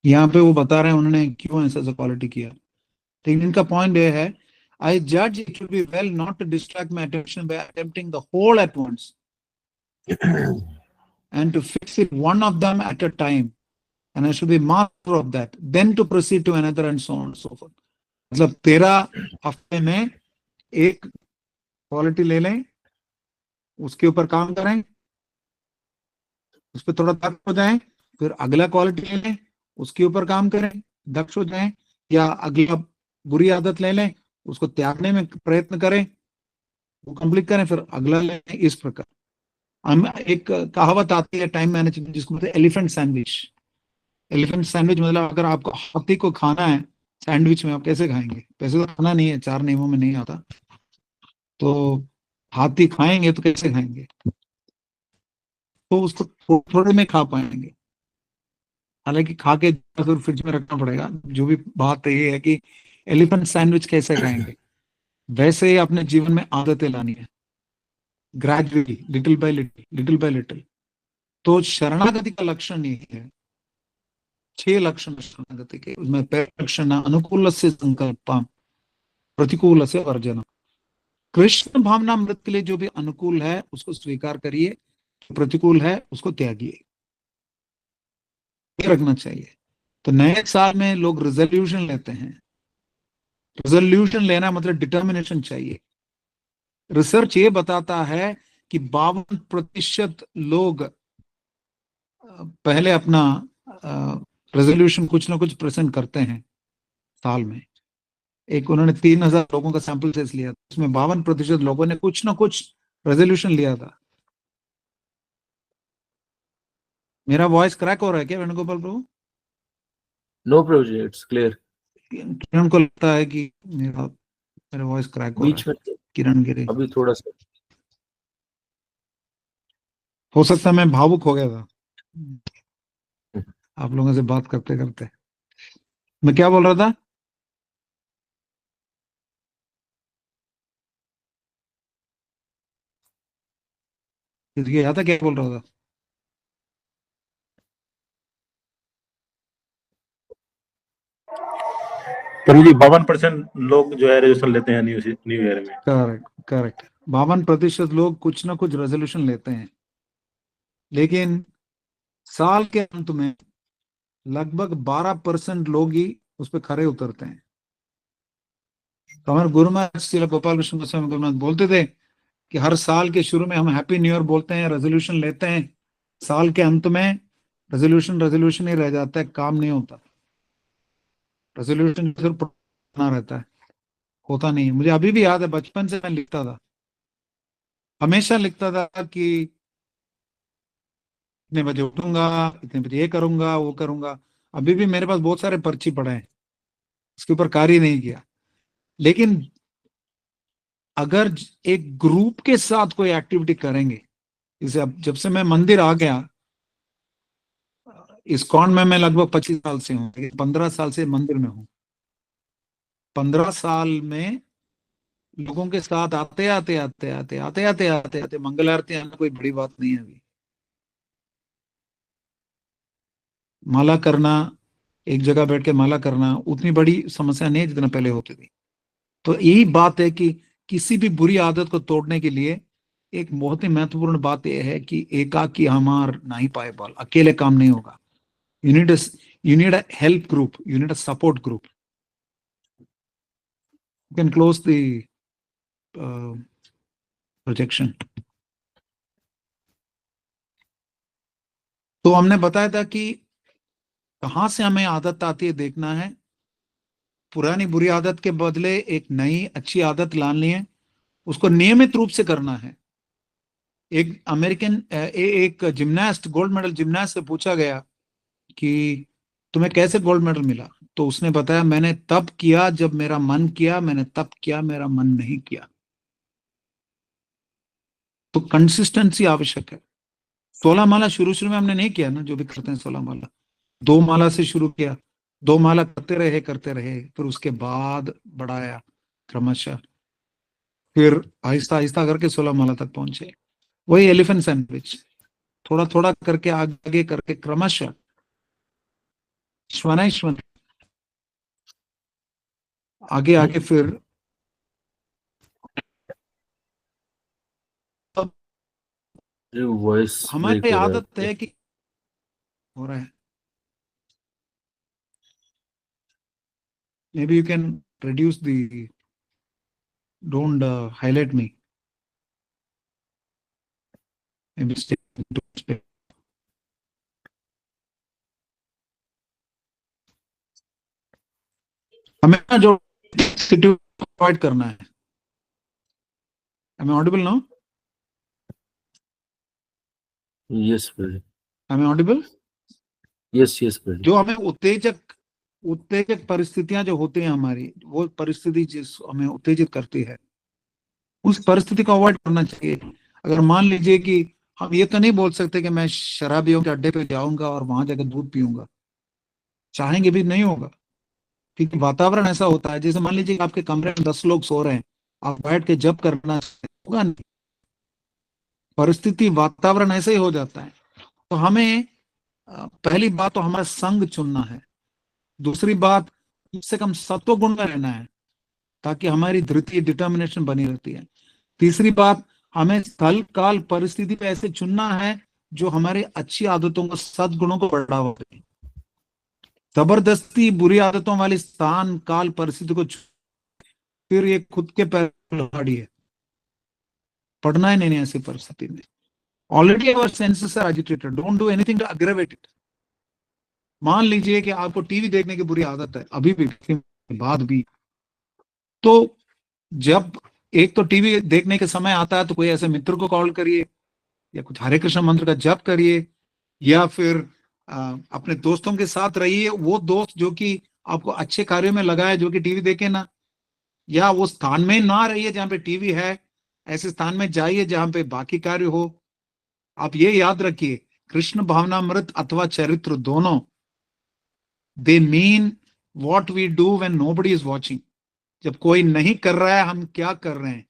यहाँ पे वो बता रहे हैं उन्होंने क्यों ऐसा क्वालिटी किया। लेकिन इनका पॉइंट ये है, आई जज it will be well not to distract my attention by attempting the whole at once and to fix it one of them at a time, and I should be master of that, then to proceed to another and so on and so forth. मतलब 13 हफ्ते में एक quality ले लें, उसके ऊपर काम करें, उस पर थोड़ा दक्ष हो जाएं, फिर अगला क्वालिटी ले लें, उसके ऊपर काम करें, दक्ष हो जाएं, या अगला बुरी आदत ले लें, उसको त्यागने में प्रयत्न करें, वो कंप्लीट करें, फिर अगला ले लें। इस प्रकार हम एक कहावत आती है टाइम मैनेजमेंट, जिसको बोलते हैं एलिफेंट सैंडविच। एलिफेंट सैंडविच मतलब अगर आपको हाथी को खाना है सैंडविच में, आप कैसे खाएंगे? पैसे तो खाना नहीं है, 4 नियमों में नहीं आता। तो हाथी खाएंगे तो कैसे खाएंगे? तो उसको थोड़े में खा पाएंगे, हालांकि खा के फिर फ्रिज में रखना पड़ेगा। जो भी बात है ये है कि एलिफेंट सैंडविच कैसे खाएंगे, वैसे ही अपने जीवन में आदतें लानी है, gradually, little bye little, little bye little. तो शरणागति का लक्षण ये है, 6 लक्षण शरणागति के। उसमें पहला लक्षण अनुकूल से संकल्प, प्रतिकूल से वर्जन। कृष्ण भावना मृत के लिए जो भी अनुकूल है उसको स्वीकार करिए, प्रतिकूल है उसको त्यागिए, ये रखना चाहिए। तो नए साल में लोग रिजोल्यूशन लेते हैं। रिजोल्यूशन लेना मतलब डिटर्मिनेशन चाहिए। रिसर्च ये बताता है कि 52% लोग पहले अपना रेजोल्यूशन कुछ ना कुछ प्रेजेंट करते हैं साल में। एक उन्होंने 3000 लोगों का सैंपल टेस्ट लिया, उसमें 52% लोगों ने कुछ ना कुछ रेजोल्यूशन लिया था। मेरा वॉइस क्रैक हो रहा है क्या Venugopal Prabhu? No Prabhu, it's clear. Kiran को लगता है कि मेरा वॉइस क्रैक हो रहा बीच है। में किरण गिरी, अभी थोड़ा सा हो सकता है मैं भावुक हो गया था आप लोगों से बात करते करते। मैं क्या बोल रहा था? किसकी याद था क्या बोल रहा था? प्रभु जी 52% लोग जो है रेजोल्यूशन लेते हैं न्यू ईयर में। करेक्ट करेक्ट, 52% लोग कुछ ना कुछ रेजोल्यूशन लेते हैं, लेकिन साल के अंत में लगभग 12% लोग ही उस पर खरे उतरते हैं। तो हमारे गुरु महाराज श्री गोपाल कृष्ण गोस्वामी गुरु महाराज बोलते थे कि हर साल के शुरू में हम हैप्पी न्यू ईयर बोलते हैं, रेजोल्यूशन लेते हैं, साल के अंत में रेजोल्यूशन रेजोल्यूशन ही रह जाता है, काम नहीं होता। रेजोल्यूशन सिर्फ पढ़ना रहता है, होता नहीं है। मुझे अभी भी याद है, बचपन से मैं लिखता था हमेशा लिखता था कि इतने बजे उठूंगा, इतने बजे ये करूंगा वो करूंगा। अभी भी मेरे पास बहुत सारे पर्ची पड़े हैं, इसके ऊपर कार्य नहीं किया। लेकिन अगर एक ग्रुप के साथ कोई एक्टिविटी करेंगे, जैसे अब जब से मैं मंदिर आ गया, इस्कॉन में मैं लगभग 25 साल से हूँ, 15 साल से मंदिर में हूँ। 15 साल में लोगों के साथ आते आते मंगल आरती आना कोई बड़ी बात नहीं है। अभी माला करना, एक जगह बैठ के माला करना उतनी बड़ी समस्या नहीं है जितना पहले होती थी। तो यही बात है कि किसी भी बुरी आदत को तोड़ने के लिए एक बहुत ही महत्वपूर्ण बात यह है कि एकाकी हमार नहीं पाए बल, अकेले काम नहीं होगा। You need you need a help group, you need a support group. You can close the projection. तो हमने बताया था कि कहां से हमें आदत आती है देखना है, पुरानी बुरी आदत के बदले एक नई अच्छी आदत लानी है, उसको नियमित रूप से करना है। एक अमेरिकन एक जिम्नास्ट, गोल्ड मेडल जिम्नास्ट से पूछा गया कि तुम्हें कैसे गोल्ड मेडल मिला, तो उसने बताया मैंने तब किया जब मेरा मन किया, मैंने तब किया मेरा मन नहीं किया। तो कंसिस्टेंसी आवश्यक है। 16 माला शुरू शुरू में हमने नहीं किया ना, जो भी करते हैं 16 माला, 2 माला से शुरू किया, 2 माला करते रहे, फिर उसके बाद बढ़ाया क्रमशः, फिर आहिस्ता आहिस्ता करके 16 माला तक पहुंचे। वही एलिफेंट सैंडविच, थोड़ा थोड़ा करके आगे करके क्रमशः श्वनाई श्वन आगे आगे फिर वॉइस ब्रेक हमारी हो रहा है आदत आपका। है कि हो रहा है। Maybe you can reduce the, don't highlight me. Maybe stay to stay. हमें ना जो अवॉइड करना है। Am I audible now? Yes Prabhu, Am I audible? Yes yes Prabhu. जो हमें उत्तेजक परिस्थितियां जो होती हैं हमारी, वो परिस्थिति जिस हमें उत्तेजित करती है, उस परिस्थिति को अवॉइड करना चाहिए। अगर मान लीजिए कि हम ये तो नहीं बोल सकते कि मैं शराबियों के अड्डे पे जाऊंगा और वहां जाकर दूध पीऊंगा, चाहेंगे भी नहीं होगा, क्योंकि वातावरण ऐसा होता है। जैसे मान लीजिए कि आपके कमरे में 10 लोग सो रहे हैं, आप बैठ के जब करना होगा नहीं, परिस्थिति वातावरण ऐसे ही हो जाता है। तो हमें पहली बात तो हमारा संग चुनना है। दूसरी बात, कम से कम सत्व गुण में रहना है, ताकि हमारी धृति डिटर्मिनेशन बनी रहती है। तीसरी बात, हमें स्थल काल परिस्थिति पे ऐसे चुनना है जो हमारी अच्छी आदतों को, सद्गुणों को बढ़ावा दे। जबरदस्ती बुरी आदतों वाले स्थान काल परिस्थिति को फिर ये खुद के पैर लहाड़ी है, पढ़ना ही नहीं ऐसी परिस्थिति में। Already our senses are agitated, don't do anything to aggravate it. मान लीजिए कि आपको टीवी देखने की बुरी आदत है अभी भी, बाद भी, तो जब एक तो टीवी देखने के समय आता है तो कोई ऐसे मित्र को कॉल करिए, या कुछ हरे कृष्ण मंत्र का जप करिए, या फिर अपने दोस्तों के साथ रहिए। वो दोस्त जो कि आपको अच्छे कार्यों में लगाए, जो कि टीवी देखे ना, या वो स्थान में ना रहिए जहां पे टीवी है, ऐसे स्थान में जाइए जहां पे बाकी कार्य हो। आप ये याद रखिए, कृष्ण भावनामृत अथवा चरित्र दोनों, they mean what we do when nobody is watching. जब कोई नहीं कर रहा है हम क्या कर रहे हैं,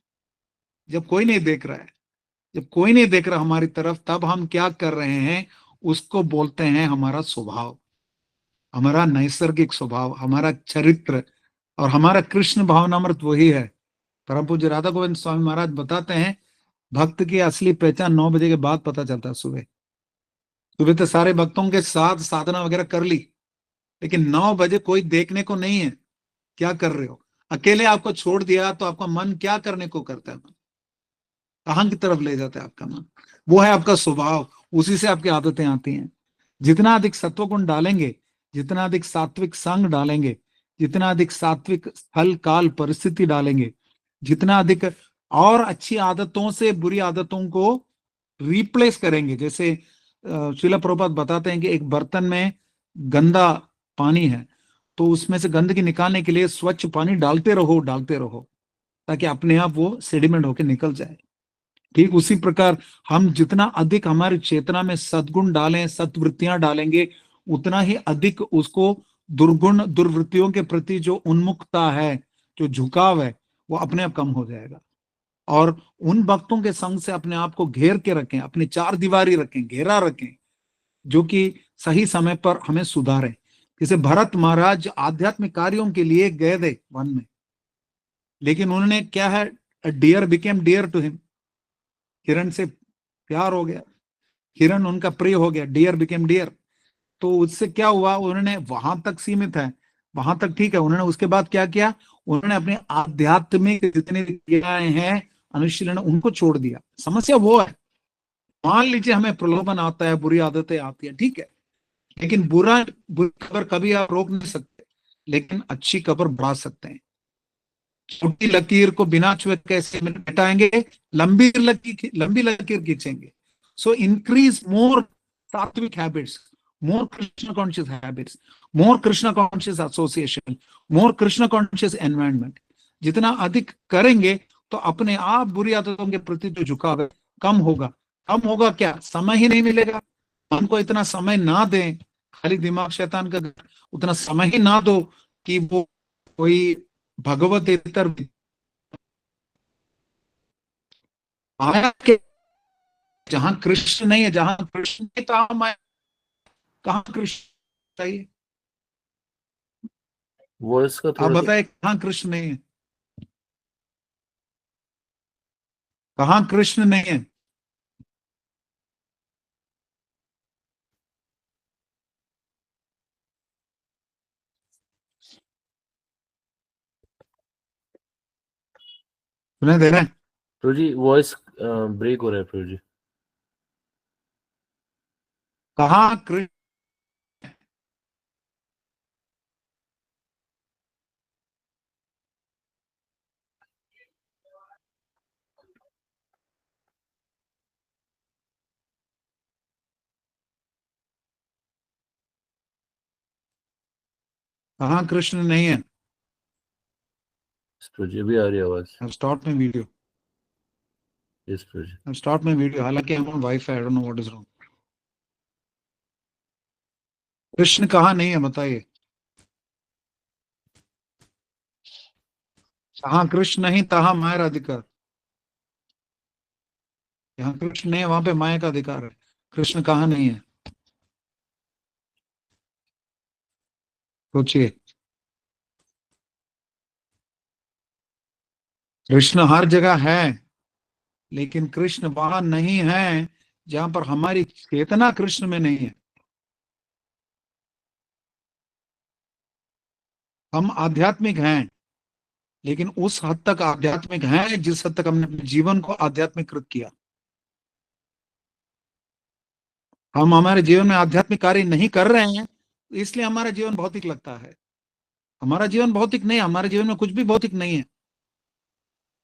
जब कोई नहीं देख रहा है, जब कोई नहीं देख रहा हमारी तरफ, तब हम क्या कर रहे हैं, उसको बोलते हैं हमारा स्वभाव, हमारा नैसर्गिक स्वभाव, हमारा चरित्र। और हमारा कृष्ण भावनामृत वही है। परम पूज्य राधा गोविंद स्वामी महाराज बताते हैं, भक्त की असली पहचान 9 बजे के बाद पता चलता है। सुबह सुबह तो सारे भक्तों के साथ साधना वगैरह कर ली, लेकिन 9 बजे कोई देखने को नहीं है, क्या कर रहे हो। अकेले आपको छोड़ दिया तो आपका मन क्या करने को करता है, मन कहाँ की तरफ ले जाता है आपका मन, वो है आपका स्वभाव, उसी से आपकी आदतें आती हैं। जितना अधिक सत्व गुण डालेंगे, जितना अधिक सात्विक संग डालेंगे, जितना अधिक सात्विक स्थल काल परिस्थिति डालेंगे, जितना अधिक और अच्छी आदतों से बुरी आदतों को रिप्लेस करेंगे। जैसे श्रील प्रभुपाद बताते हैं कि एक बर्तन में गंदा पानी है, तो उसमें से गंदगी निकालने के लिए स्वच्छ पानी डालते रहो ताकि अपने आप वो सेडिमेंट होके निकल जाए। ठीक उसी प्रकार हम जितना अधिक हमारी चेतना में सद्गुण डालें, सत्वृत्तियां डालेंगे, उतना ही अधिक उसको दुर्गुण दुर्वृत्तियों के प्रति जो उन्मुखता है, जो झुकाव है, वो अपने आप कम हो जाएगा। और उन भक्तों के संग से अपने आप को घेर के रखें, अपनी चार दीवारी रखें, घेरा रखें, जो कि सही समय पर हमें सुधारें। जैसे भरत महाराज आध्यात्मिक कार्यों के लिए गए थे वन में, लेकिन उन्होंने क्या है, deer became dear to him, हिरण से प्यार हो गया, हिरण उनका प्रिय हो गया, डियर बिकेम डियर। तो उससे क्या हुआ, उन्होंने वहां तक सीमित है, वहां तक ठीक है। उन्होंने उसके बाद क्या किया, उन्होंने अपने आध्यात्मिक जितने क्रियाएं हैं, अनुशीलन, उनको छोड़ दिया। समस्या वो है, मान लीजिए हमें प्रलोभन आता है, बुरी आदतें आती है, ठीक है, लेकिन बुरी खबर कभी आप रोक नहीं सकते, लेकिन अच्छी खबर बढ़ा सकते हैं। छोटी लकीर को बिना छुए कैसे मिटाएंगे, लंबी लकीर खींचेंगे। सो इंक्रीज मोर सात्विक हैबिट्स, मोर कृष्ण कॉन्शियस हैबिट्स, मोर कृष्ण कॉन्शियस एसोसिएशन, मोर कृष्ण कॉन्शियस एनवायरनमेंट। जितना अधिक करेंगे तो अपने आप बुरी आदतों के प्रति जो झुकाव है कम होगा। कम होगा क्या, समय ही नहीं मिलेगा। हमको इतना समय ना दें, खाली दिमाग शैतान का, उतना समय ही ना दो कि वो कोई भगवतेतर माया के, जहां कृष्ण नहीं है, जहां कृष्ण नहीं तहां माया, कहां कृष्ण चाहिए, वॉइस का आप थोड़ा सा बताए कहां कृष्ण नहीं है, कहां कृष्ण नहीं है। सुने दे रहे हैं, प्रभु जी, वॉइस ब्रेक हो रहा है प्रभु जी। कहां कृष्ण, कहां कृष्ण नहीं है। प्रभु जी अभी आ रही है आवाज। स्टार्ट में वीडियो, यस प्रभु जी। स्टार्ट में वीडियो, हालांकि हम wifi, I don't know what is wrong. Krishna कहां नहीं है बताइए, जहां कृष्ण नहीं तहां माया का अधिकार। जहां कृष्ण नहीं है वहां पे माया का अधिकार है। कृष्ण कहां नहीं है, सोचिए। कृष्ण हर जगह है, लेकिन कृष्ण वहां नहीं है जहां पर हमारी चेतना कृष्ण में नहीं है। हम आध्यात्मिक हैं, लेकिन उस हद तक आध्यात्मिक हैं जिस हद तक हमने अपने जीवन को आध्यात्मिकृत किया। हम हमारे जीवन में आध्यात्मिक कार्य नहीं कर रहे हैं, इसलिए हमारा जीवन भौतिक लगता है। हमारा जीवन भौतिक नहीं है, हमारे जीवन में कुछ भी भौतिक नहीं है,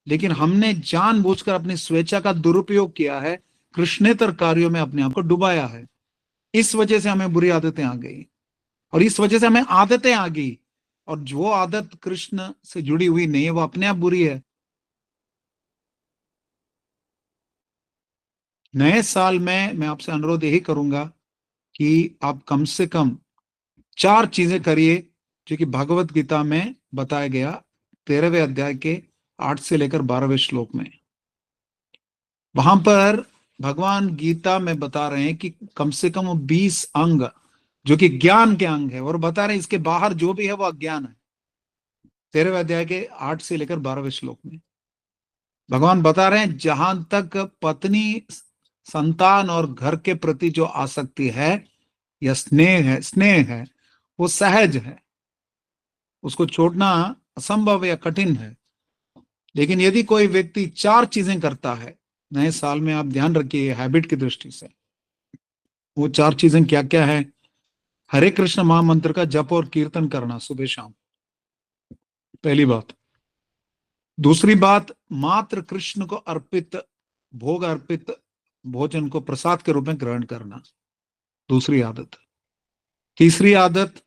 लेकिन हमने जानबूझकर अपनी स्वेच्छा का दुरुपयोग किया है, कृष्णेतर कार्यों में अपने आप को डुबाया है। इस वजह से हमें बुरी आदतें आ गई, और इस वजह से हमें आदतें आ गई, और जो आदत कृष्ण से जुड़ी हुई नहीं है वो अपने आप बुरी है। नए साल में मैं आपसे अनुरोध यही करूंगा कि आप कम से कम 4 चीजें करिए जो कि भगवत गीता में बताया गया 13वें अध्याय के 8 से लेकर 12वें श्लोक में। वहां पर भगवान गीता में बता रहे हैं कि कम से कम 20 अंग जो कि ज्ञान के अंग है, और बता रहे हैं इसके बाहर जो भी है वो अज्ञान है। 13वें अध्याय के 8 से लेकर 12वें श्लोक में भगवान बता रहे हैं, जहां तक पत्नी, संतान और घर के प्रति जो आसक्ति है या स्नेह है वो सहज है, उसको छोड़ना असंभव या कठिन है। लेकिन यदि कोई व्यक्ति 4 चीजें करता है, नए साल में आप ध्यान रखिए हैबिट की दृष्टि से, वो 4 चीजें क्या क्या है। हरे कृष्ण महामंत्र का जप और कीर्तन करना सुबह शाम, पहली बात। दूसरी बात, मात्र कृष्ण को अर्पित भोग अर्पित भोजन को प्रसाद के रूप में ग्रहण करना, दूसरी आदत। तीसरी आदत,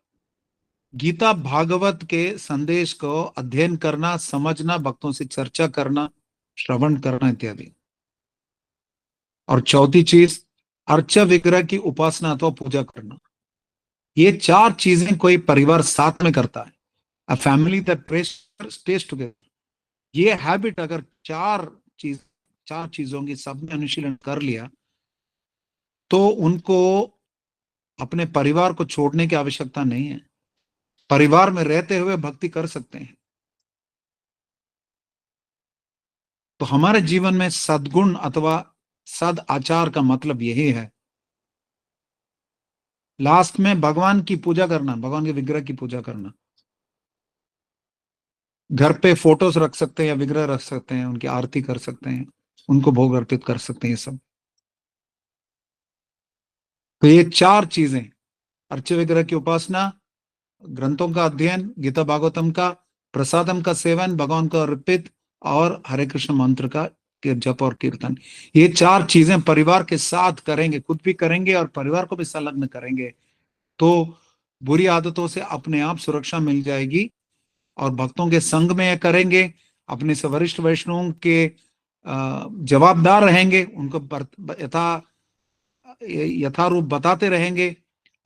गीता भागवत के संदेश को अध्ययन करना, समझना, भक्तों से चर्चा करना, श्रवण करना इत्यादि। और चौथी चीज, अर्च विग्रह की उपासना अथवा पूजा करना। ये चार चीजें कोई परिवार साथ में करता है, a family that stage together, ये हैबिट अगर चार चीजों की सब ने अनुशीलन कर लिया तो उनको अपने परिवार को छोड़ने की आवश्यकता नहीं है, परिवार में रहते हुए भक्ति कर सकते हैं। तो हमारे जीवन में सद्गुण अथवा सद आचार का मतलब यही है। लास्ट में भगवान की पूजा करना, भगवान के विग्रह की पूजा करना। घर पे फोटोज रख सकते हैं या विग्रह रख सकते हैं, उनकी आरती कर सकते हैं, उनको भोग अर्पित कर सकते हैं, ये सब। तो ये चार चीजें, अर्च विग्रह की उपासना, ग्रंथों का अध्ययन, गीता भागवतम का, प्रसादम का सेवन, भगवान को अर्पित, और हरे कृष्ण मंत्र का जप और कीर्तन, ये चार चीजें परिवार के साथ करेंगे, खुद भी करेंगे और परिवार को भी संलग्न करेंगे, तो बुरी आदतों से अपने आप सुरक्षा मिल जाएगी। और भक्तों के संग में करेंगे, अपने से वरिष्ठ वैष्णवों के जवाबदार रहेंगे, उनको यथारूप बताते रहेंगे,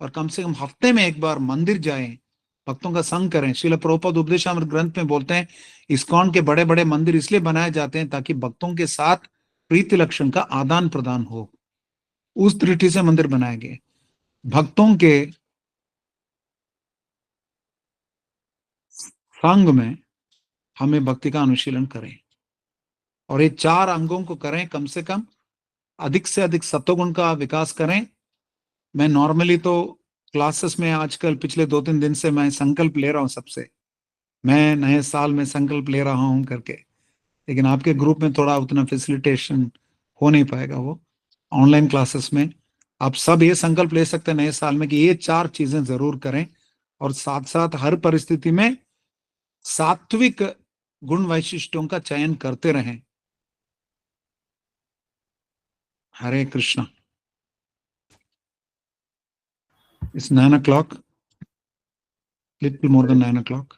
और कम से कम हफ्ते में एक बार मंदिर जाएं, भक्तों का संग करें। श्रील प्रभुपाद उपदेशामृत ग्रंथ में बोलते हैं, इस्कॉन के बड़े बड़े मंदिर इसलिए बनाए जाते हैं ताकि भक्तों के साथ प्रीति लक्षण का आदान प्रदान हो, उस दृष्टि से मंदिर बनाए गए। भक्तों के संग में हमें भक्ति का अनुशीलन करें, और ये चार अंगों को करें, कम से कम अधिक से अधिक सत्वगुण का विकास करें। मैं नॉर्मली तो क्लासेस में आजकल पिछले 2-3 दिन से मैं संकल्प ले रहा हूं सबसे, मैं नए साल में संकल्प ले रहा हूं करके, लेकिन आपके ग्रुप में थोड़ा उतना फैसिलिटेशन हो नहीं पाएगा। वो ऑनलाइन क्लासेस में आप सब ये संकल्प ले सकते हैं नए साल में कि ये चार चीजें जरूर करें, और साथ साथ हर परिस्थिति में सात्विक गुण वैशिष्टों का चयन करते रहें। हरे Krishna. It's 9 o'clock, little more than 9 o'clock.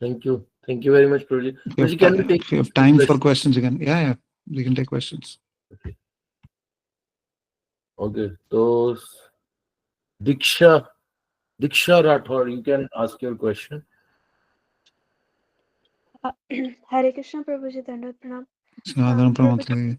Thank you very much, Prabhuji. If you have time for questions again, yeah, we can take questions. Okay, so Diksha Rathod, you can ask your question. Hare Krishna, Prabhuji, Dandavat Pranam. साधारण प्रमाण।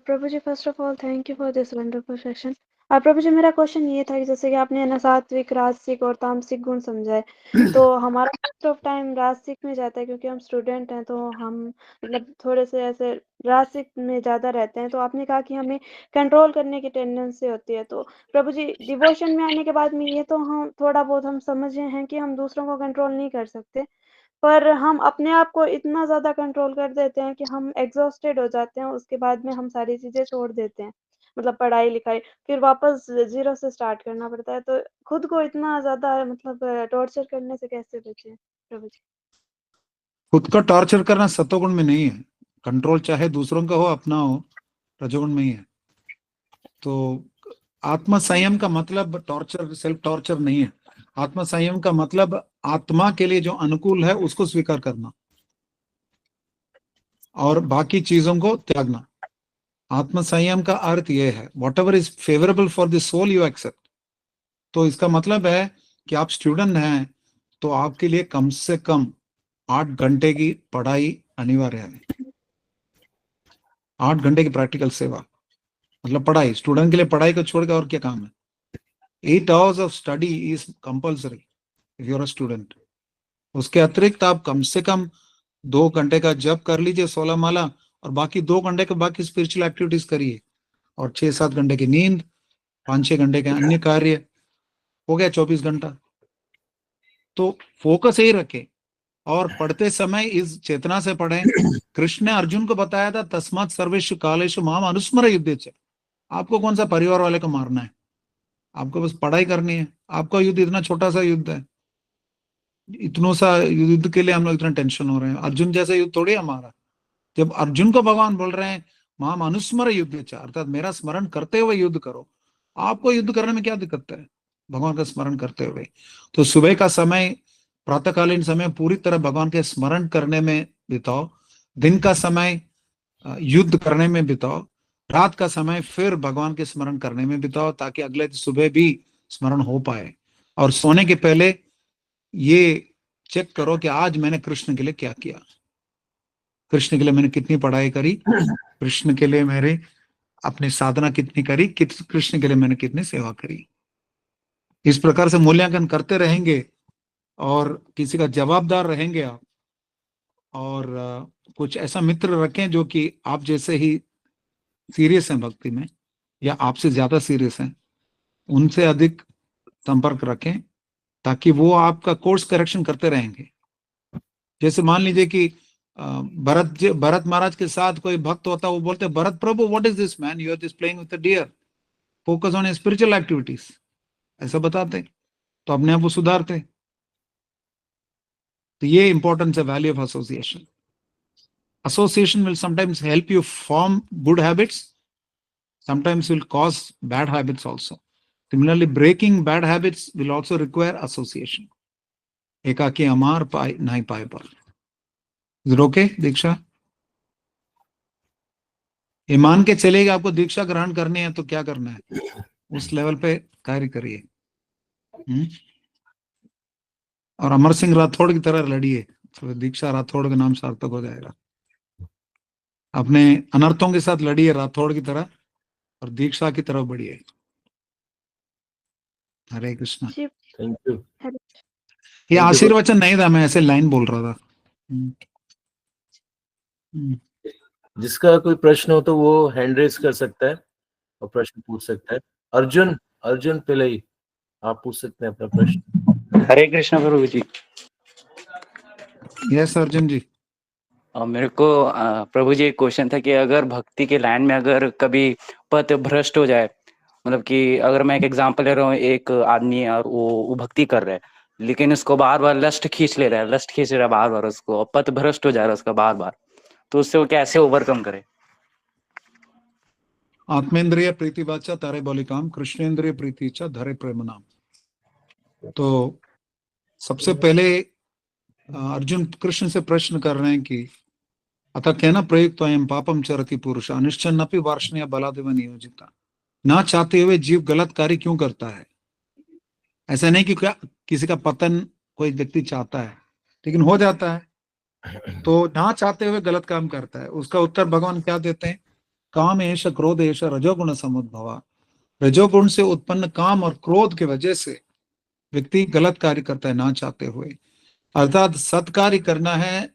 Prabhuji, first of all, thank you for this wonderful session. प्रभुजी, मेरा question ये था कि जैसे कि आपने ना सात्विक, राजसिक और तामसिक गुण समझाए, तो हमारा मोस्ट ऑफ टाइम राजसिक में जाता है क्योंकि हम स्टूडेंट हैं, तो हम मतलब थोड़े से ऐसे राजसिक में ज्यादा रहते हैं। तो आपने कहा कि हमें कंट्रोल करने की टेंडेंसी होती है। तो प्रभुजी, डिवोशन में आने के बाद में ये तो हम थोड़ा बहुत हम समझे हैं कि हम दूसरों को कंट्रोल नहीं कर सकते, पर हम अपने आप को इतना ज्यादा कंट्रोल कर देते हैं कि हम एग्जॉस्टेड हो जाते हैं, उसके बाद में हम सारी चीजें छोड़ देते हैं, मतलब पढ़ाई लिखाई, फिर वापस जीरो से स्टार्ट करना पड़ता है। तो खुद को इतना ज्यादा मतलब टॉर्चर करने से कैसे बचे प्रभु जी? खुद का टॉर्चर करना सत्वगुण में नहीं है, कंट्रोल चाहे दूसरों का हो अपना हो, रजोगुण में ही है। तो आत्म संयम का मतलब टॉर्चर, सेल्फ टॉर्चर नहीं है। आत्म संयम का मतलब आत्मा के लिए जो अनुकूल है उसको स्वीकार करना और बाकी चीजों को त्यागना। आत्म संयम का अर्थ यह है, whatever is favourable for the soul you accept. तो इसका मतलब है कि आप स्टूडेंट हैं तो आपके लिए कम से कम 8 घंटे की पढ़ाई अनिवार्य है। 8 घंटे की प्रैक्टिकल सेवा मतलब पढ़ाई, स्टूडेंट के लिए पढ़ाई को छोड़कर और क्या काम है। 8 hours of study is compulsory if you are a student. उसके अतिरिक्त आप कम से कम 2 घंटे का जप कर लीजिए 16 माला, और बाकी 2 घंटे के बाकी स्पिरिचुअल एक्टिविटीज करिए, और 6-7 घंटे की नींद, 5-6 घंटे के अन्य कार्य, हो गया 24 घंटा। तो फोकस यही रखें, और पढ़ते समय इस चेतना से पढ़ें। कृष्ण ने अर्जुन को बताया था, तस्मात् सर्वेषु कालेषु माम अनुस्मर युद्धे च। आपको कौन सा परिवार वाले को मारना है, आपको बस पढ़ाई करनी है। आपका युद्ध इतना छोटा सा युद्ध है, इतनों सा युद्ध के लिए हम लोग इतना टेंशन हो रहे हैं। अर्जुन जैसा युद्ध थोड़ी हमारा। जब अर्जुन को भगवान बोल रहे हैं माम अनुस्मर युद्ध, अर्थात मेरा स्मरण करते हुए युद्ध करो, आपको युद्ध करने में क्या दिक्कत है भगवान का स्मरण करते हुए? तो सुबह का समय, प्रातःकालीन समय पूरी तरह भगवान के स्मरण करने में बिताओ, दिन का समय युद्ध करने में बिताओ, रात का समय फिर भगवान के स्मरण करने में बिताओ, ताकि अगले सुबह भी स्मरण हो पाए। और सोने के पहले ये चेक करो कि आज मैंने कृष्ण के लिए क्या किया, कृष्ण के लिए मैंने कितनी पढ़ाई करी, कृष्ण के लिए मेरे अपनी साधना कितनी करी, कृष्ण के लिए मैंने कितनी सेवा करी। इस प्रकार से मूल्यांकन करते रहेंगे और किसी का जवाबदार रहेंगे आप। और कुछ ऐसा मित्र रखें जो कि आप जैसे ही सीरियस हैं भक्ति में, या आपसे ज्यादा सीरियस हैं, उनसे अधिक संपर्क रखें, ताकि वो आपका कोर्स करेक्शन करते रहेंगे। जैसे मान लीजिए कि भरत महाराज के साथ कोई भक्त होता, वो बोलते Bharat Prabhu what is this man, you are just playing with the deer, focus on spiritual activities, ऐसा बताते, तो अपने आप वो सुधारते। तो ये इंपॉर्टेंस है value of association. Association will sometimes help you form good habits, sometimes will cause bad habits also. Similarly, breaking bad habits will also require association. एकाकी अमार पाए नहीं पाए पर। Is it okay, दीक्षा? ये मान के चलेगा आपको दीक्षा ग्रहण करनी है तो क्या करना है, उस लेवल पे कार्य करिए। और अमर सिंह राठौड़ की तरह लड़िए, तो दीक्षा राठौड़ का नाम सार्थक हो जाएगा। अपने अनर्थों के साथ लड़िए राठौड़ की तरह, और दीक्षा की तरफ बढ़िए। हरे कृष्णा। Thank you. ये आशीर्वचन नहीं था, मैं ऐसे लाइन बोल रहा था। जिसका कोई प्रश्न हो तो वो हैंड रेज कर सकता है और प्रश्न पूछ सकता है। अर्जुन पहले ही आप पूछ सकते हैं अपना प्रश्न। हरे कृष्ण प्रभु जी। यस अर्जुन जी। मेरे को प्रभु जी एक क्वेश्चन था कि अगर भक्ति के लाइन में अगर कभी पथ भ्रष्ट हो जाए, मतलब कि अगर मैं एक एग्जांपल ले रहा हूँ, एक आदमी है और वो भक्ति कर रहा है, लेकिन उसको बार बार लस्ट खींच ले रहा है बार बार उसको, और पथ भ्रष्ट हो जा रहा है उसका बार बार, तो उससे वो कैसे ओवरकम करे? आत्मेंद्रिय प्रीति वाचा तारे बोली काम, कृष्णेंद्रिय प्रीति इच्छा धरे प्रेम नाम। तो सबसे पहले अर्जुन कृष्ण से प्रश्न कर रहे हैं कि अतः कहना प्रयुक्त अयम पापम चरति पुरुष अनिश्चन अपि वार्ष्णेय बलादेव नियोजिता। ना चाहते हुए जीव गलत कार्य क्यों करता है? ऐसा नहीं कि क्या किसी का पतन कोई व्यक्ति चाहता है, लेकिन हो जाता है, तो ना चाहते हुए गलत काम करता है। उसका उत्तर भगवान क्या देते हैं? काम एष क्रोध एष रजोगुण समुद्भवा। रजोगुण से उत्पन्न काम और क्रोध की वजह से व्यक्ति गलत कार्य करता है ना चाहते हुए। अर्थात सत्कार्य करना है,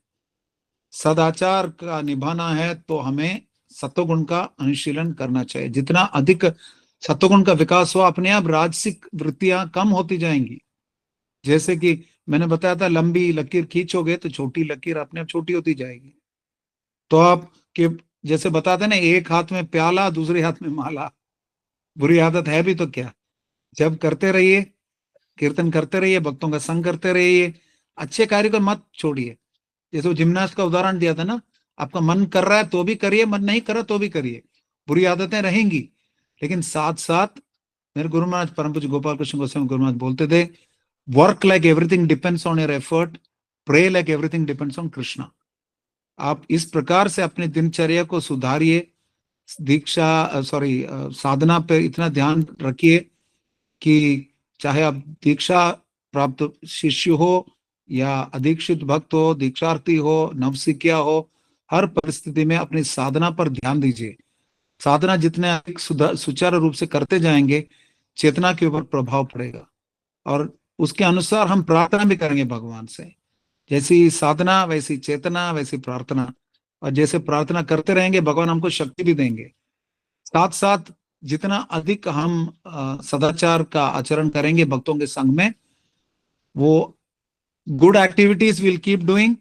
सदाचार का निभाना है, तो हमें सत्वगुण का अनुशीलन करना चाहिए। जितना अधिक सत्वगुण का विकास हुआ, अपने आप राजसिक वृत्तियां कम होती जाएंगी। जैसे कि मैंने बताया था, लंबी लकीर खींचोगे तो छोटी लकीर अपने आप छोटी होती जाएगी। तो आप कि जैसे बताते ना, एक हाथ में प्याला दूसरे हाथ में माला, बुरी आदत है भी तो क्या। जब करते रहिए, कीर्तन करते रहिए, भक्तों का संग करते रहिए, अच्छे कार्य को मत छोड़िए। जैसे वो जिम्नास्ट का उदाहरण दिया था ना, आपका मन कर रहा है तो भी करिए, मन नहीं कर रहा तो भी करिए। बुरी आदतें रहेंगी, लेकिन साथ साथ मेरे गुरु महाराज परम पूज्य गोपाल कृष्ण गोस्वामी गुरु महाराज बोलते थे, work like everything depends on your effort, pray like everything depends on Krishna. आप इस प्रकार से अपने दिनचर्या को सुधारिए, साधना पे इतना ध्यान रखिए कि चाहे आप दीक्षा प्राप्त शिष्य हो या अदीक्षित भक्त हो, दीक्षार्थी हो, नवसिखिया हो, हर परिस्थिति में अपनी साधना पर ध्यान दीजिए। साधना जितने अधिक सुचारू रूप से करते जाएंगे, चेतना के ऊपर प्रभाव पड़ेगा, और उसके अनुसार हम प्रार्थना भी करेंगे भगवान से। जैसी साधना वैसी चेतना वैसी प्रार्थना, और जैसे प्रार्थना करते रहेंगे भगवान हमको शक्ति भी देंगे। साथ साथ जितना अधिक हम सदाचार का आचरण करेंगे भक्तों के संग में, वो good activities we'll keep doing,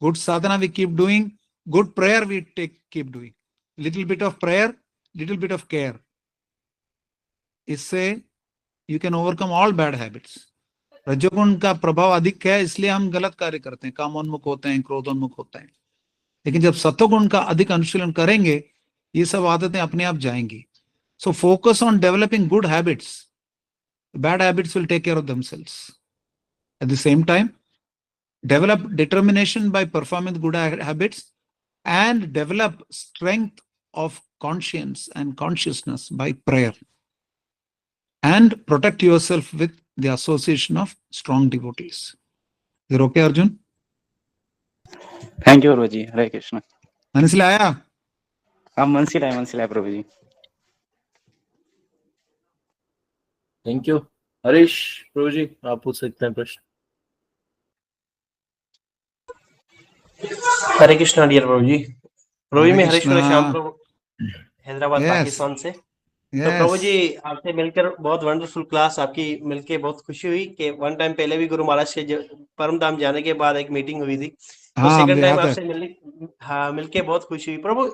good sadhana we keep doing, good prayer we keep doing, little bit of prayer, little bit of care, इससे you can overcome all bad habits. रजोगुण का प्रभाव अधिक है, इसलिए हम गलत कार्य करते हैं, कामोन्मुख होते हैं, क्रोधोन्मुख होते हैं। लेकिन जब सत्वगुण का अधिक अनुशीलन करेंगे, ये सब आदतें अपने आप जाएंगी। So focus on developing good habits, bad habits will take care of themselves. At the same time, develop determination by performing good habits and develop strength of conscience and consciousness by prayer, and protect yourself with the association of strong devotees. Is it okay, Arjun? Thank you Prabhu जी। हरे कृष्ण। മനസ്സിലായാ? हाँ, मनसिलाय Prabhu ji. Thank you. Harish Prabhu ji, आप पूछ सकते हैं प्रश्न। हरे Krishna dear प्रभु जी। प्रभु जी, हरे मैं हरेश्वर कृष्णा। श्याम प्रभु, Hyderabad Yes. Pakistan से। तो प्रभु जी, आपसे मिलकर बहुत वंडरफुल क्लास, आपकी मिलके बहुत खुशी हुई कि वन टाइम पहले भी गुरु महाराज के परम धाम जाने के बाद एक मीटिंग हुई थी, तो हाँ, सेकंड टाइम याद है। आपसे मिलके बहुत खुशी हुई प्रभु।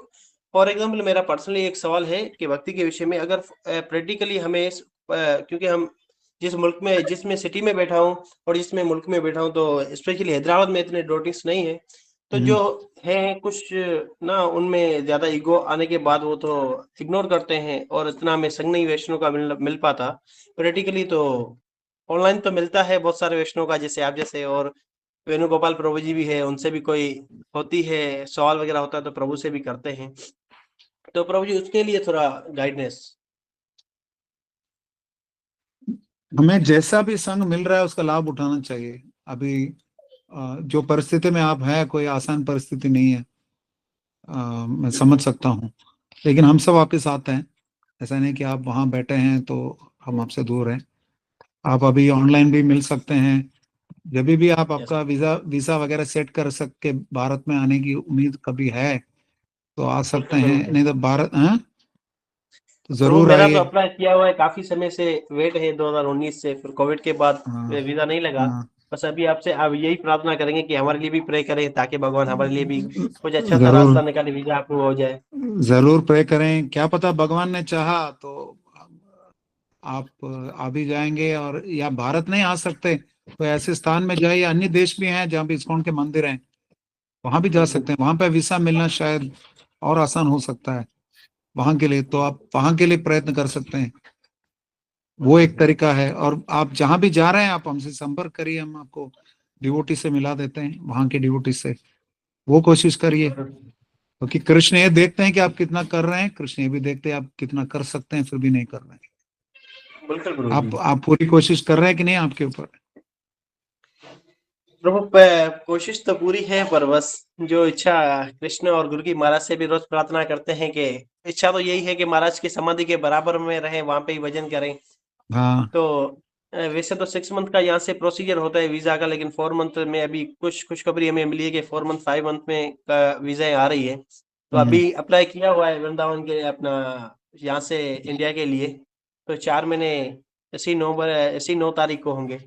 फॉर एग्जाम्पल, मेरा पर्सनली एक सवाल है कि भक्ति के विषय में अगर प्रैक्टिकली हमें, क्योंकि हम जिस मुल्क में, जिसमें सिटी में बैठा हूँ और जिसमें मुल्क में बैठा हूँ, तो स्पेशली हैदराबाद में इतने डिवोटीज नहीं है, तो जो है कुछ ना, उनमें ज्यादा ईगो आने के बाद वो तो इग्नोर करते हैं और इतना हमें संग नहीं वैष्णव का मिल पाता। प्रैक्टिकली तो ऑनलाइन तो मिलता है बहुत सारे वैष्णव का, जैसे आप जैसे, और वेणुगोपाल प्रभु जी भी है, उनसे भी कोई होती है सवाल वगैरह होता है तो प्रभु से भी करते हैं। तो प्रभु जी, उसके लिए थोड़ा गाइडेंस। हमें जैसा भी संग मिल रहा है उसका लाभ उठाना चाहिए। अभी जो परिस्थिति में आप हैं, कोई आसान परिस्थिति नहीं है, मैं समझ सकता हूँ, लेकिन हम सब आपके साथ हैं। ऐसा नहीं कि आप वहां बैठे हैं तो हम आपसे दूर हैं। आप अभी ऑनलाइन भी मिल सकते हैं। जब भी आप आपका वीजा वगैरह सेट कर सके, भारत में आने की उम्मीद कभी है तो आ सकते हैं, नहीं तो भारत हैं तो जरूर मेरा तो आइए। अप्लाई किया हुआ है, काफी समय से वेट है 2019 से, फिर कोविड के बाद हाँ, वीजा नहीं लगा। हाँ, बस अभी आपसे अब यही प्रार्थना करेंगे कि हमारे लिए भी प्रे करें, ताकि भगवान हमारे लिए भी कुछ अच्छा सा जरूर रास्ता निकाले, वीजा अप्रूव हो जाए। जरूर प्रे करें। क्या पता भगवान ने चाहा तो आप आ भी जाएंगे, और या भारत नहीं आ सकते तो ऐसे स्थान में जाइए, अन्य देश भी हैं जहाँ भी इस्कॉन के मंदिर हैं, वहां भी जा सकते हैं। वहां पे वीसा मिलना शायद और आसान हो सकता है वहां के लिए, तो आप वहां के लिए प्रयत्न कर सकते हैं। वो एक तरीका है। और आप जहां भी जा रहे हैं आप हमसे संपर्क करिए, हम आपको डिवोटी से मिला देते हैं, वहां के डिवोटी से। वो कोशिश करिए, क्योंकि कृष्ण ये देखते हैं कि आप कितना कर रहे हैं, कृष्ण ये भी देखते हैं आप कितना कर सकते हैं फिर भी नहीं कर रहे हैं। बिल्कुल प्रभु जी। आप पूरी कोशिश कर रहे हैं कि नहीं, आपके ऊपर। प्रभु, कोशिश तो पूरी है, पर बस जो इच्छा, कृष्ण और गुरु की महाराज से भी रोज प्रार्थना करते हैं कि इच्छा तो यही है कि महाराज की समाधि के बराबर में रहे, वहां पे ही भजन करें। हाँ, तो वैसे तो 6 मंथ का यहाँ से प्रोसीजर होता है वीजा का, लेकिन 4 मंथ में अभी कुछ खुशखबरी हमें मिली है कि 4 मंथ 5 मंथ में का वीजा आ रही है। तो अभी अप्लाई किया हुआ है वृंदावन के, अपना यहाँ से इंडिया के लिए। तो 4 महीने इसी 9 तारीख को होंगे।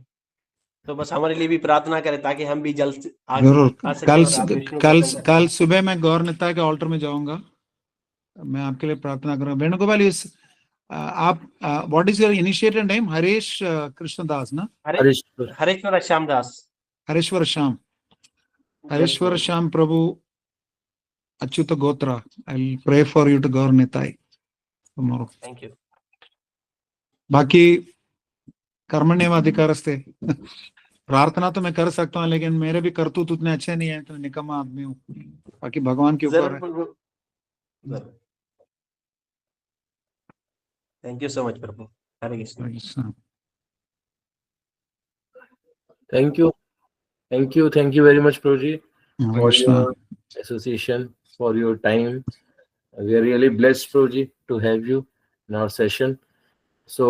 तो बस हमारे लिए भी प्रार्थना करें ताकि हम भी जल्द जरूर। आ सके कल और आप विष्णु का कल संग कल सुबह मैं गौर नेता के ऑल्टर में जाऊंगा, मैं आपके लिए प्रार्थना करूंगा। वेणुगोपाल, आप what is your initiated name? Harish Krishnadas ना? हरेश्वर श्यामदास। हरेश्वर श्याम। हरेश्वर श्याम प्रभु अच्युत गोत्रा। I will pray for you to Gaur Netai tomorrow. Thank you. बाकी कर्मण्येव अधिकारस्ते। प्रार्थना तो मैं कर सकता हूँ, लेकिन मेरे भी करतूत उतने अच्छे नहीं है, तो निकम्मा आदमी हूँ। बाकी भगवान के ऊपर है। थैंक यू सो मच प्रभु। Hare Krishna. Thank you very much प्रभु जी Hare for Krishna. your association, for your time. We are really blessed प्रभु जी to have you in our session. So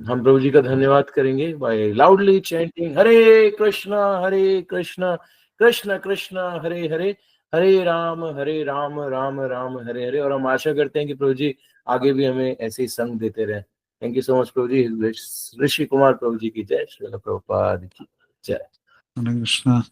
हम प्रभु जी का धन्यवाद करेंगे by loudly chanting हरे कृष्णा कृष्ण कृष्ण हरे हरे, हरे राम राम राम हरे हरे। और हम आशा करते हैं कि प्रभु जी आगे भी हमें ऐसे ही संग देते रहें। थैंक यू सो मच प्रभु जी। ऋषि कुमार प्रभु जी की जय। श्रील प्रभुपाद की जय। हरे कृष्णा।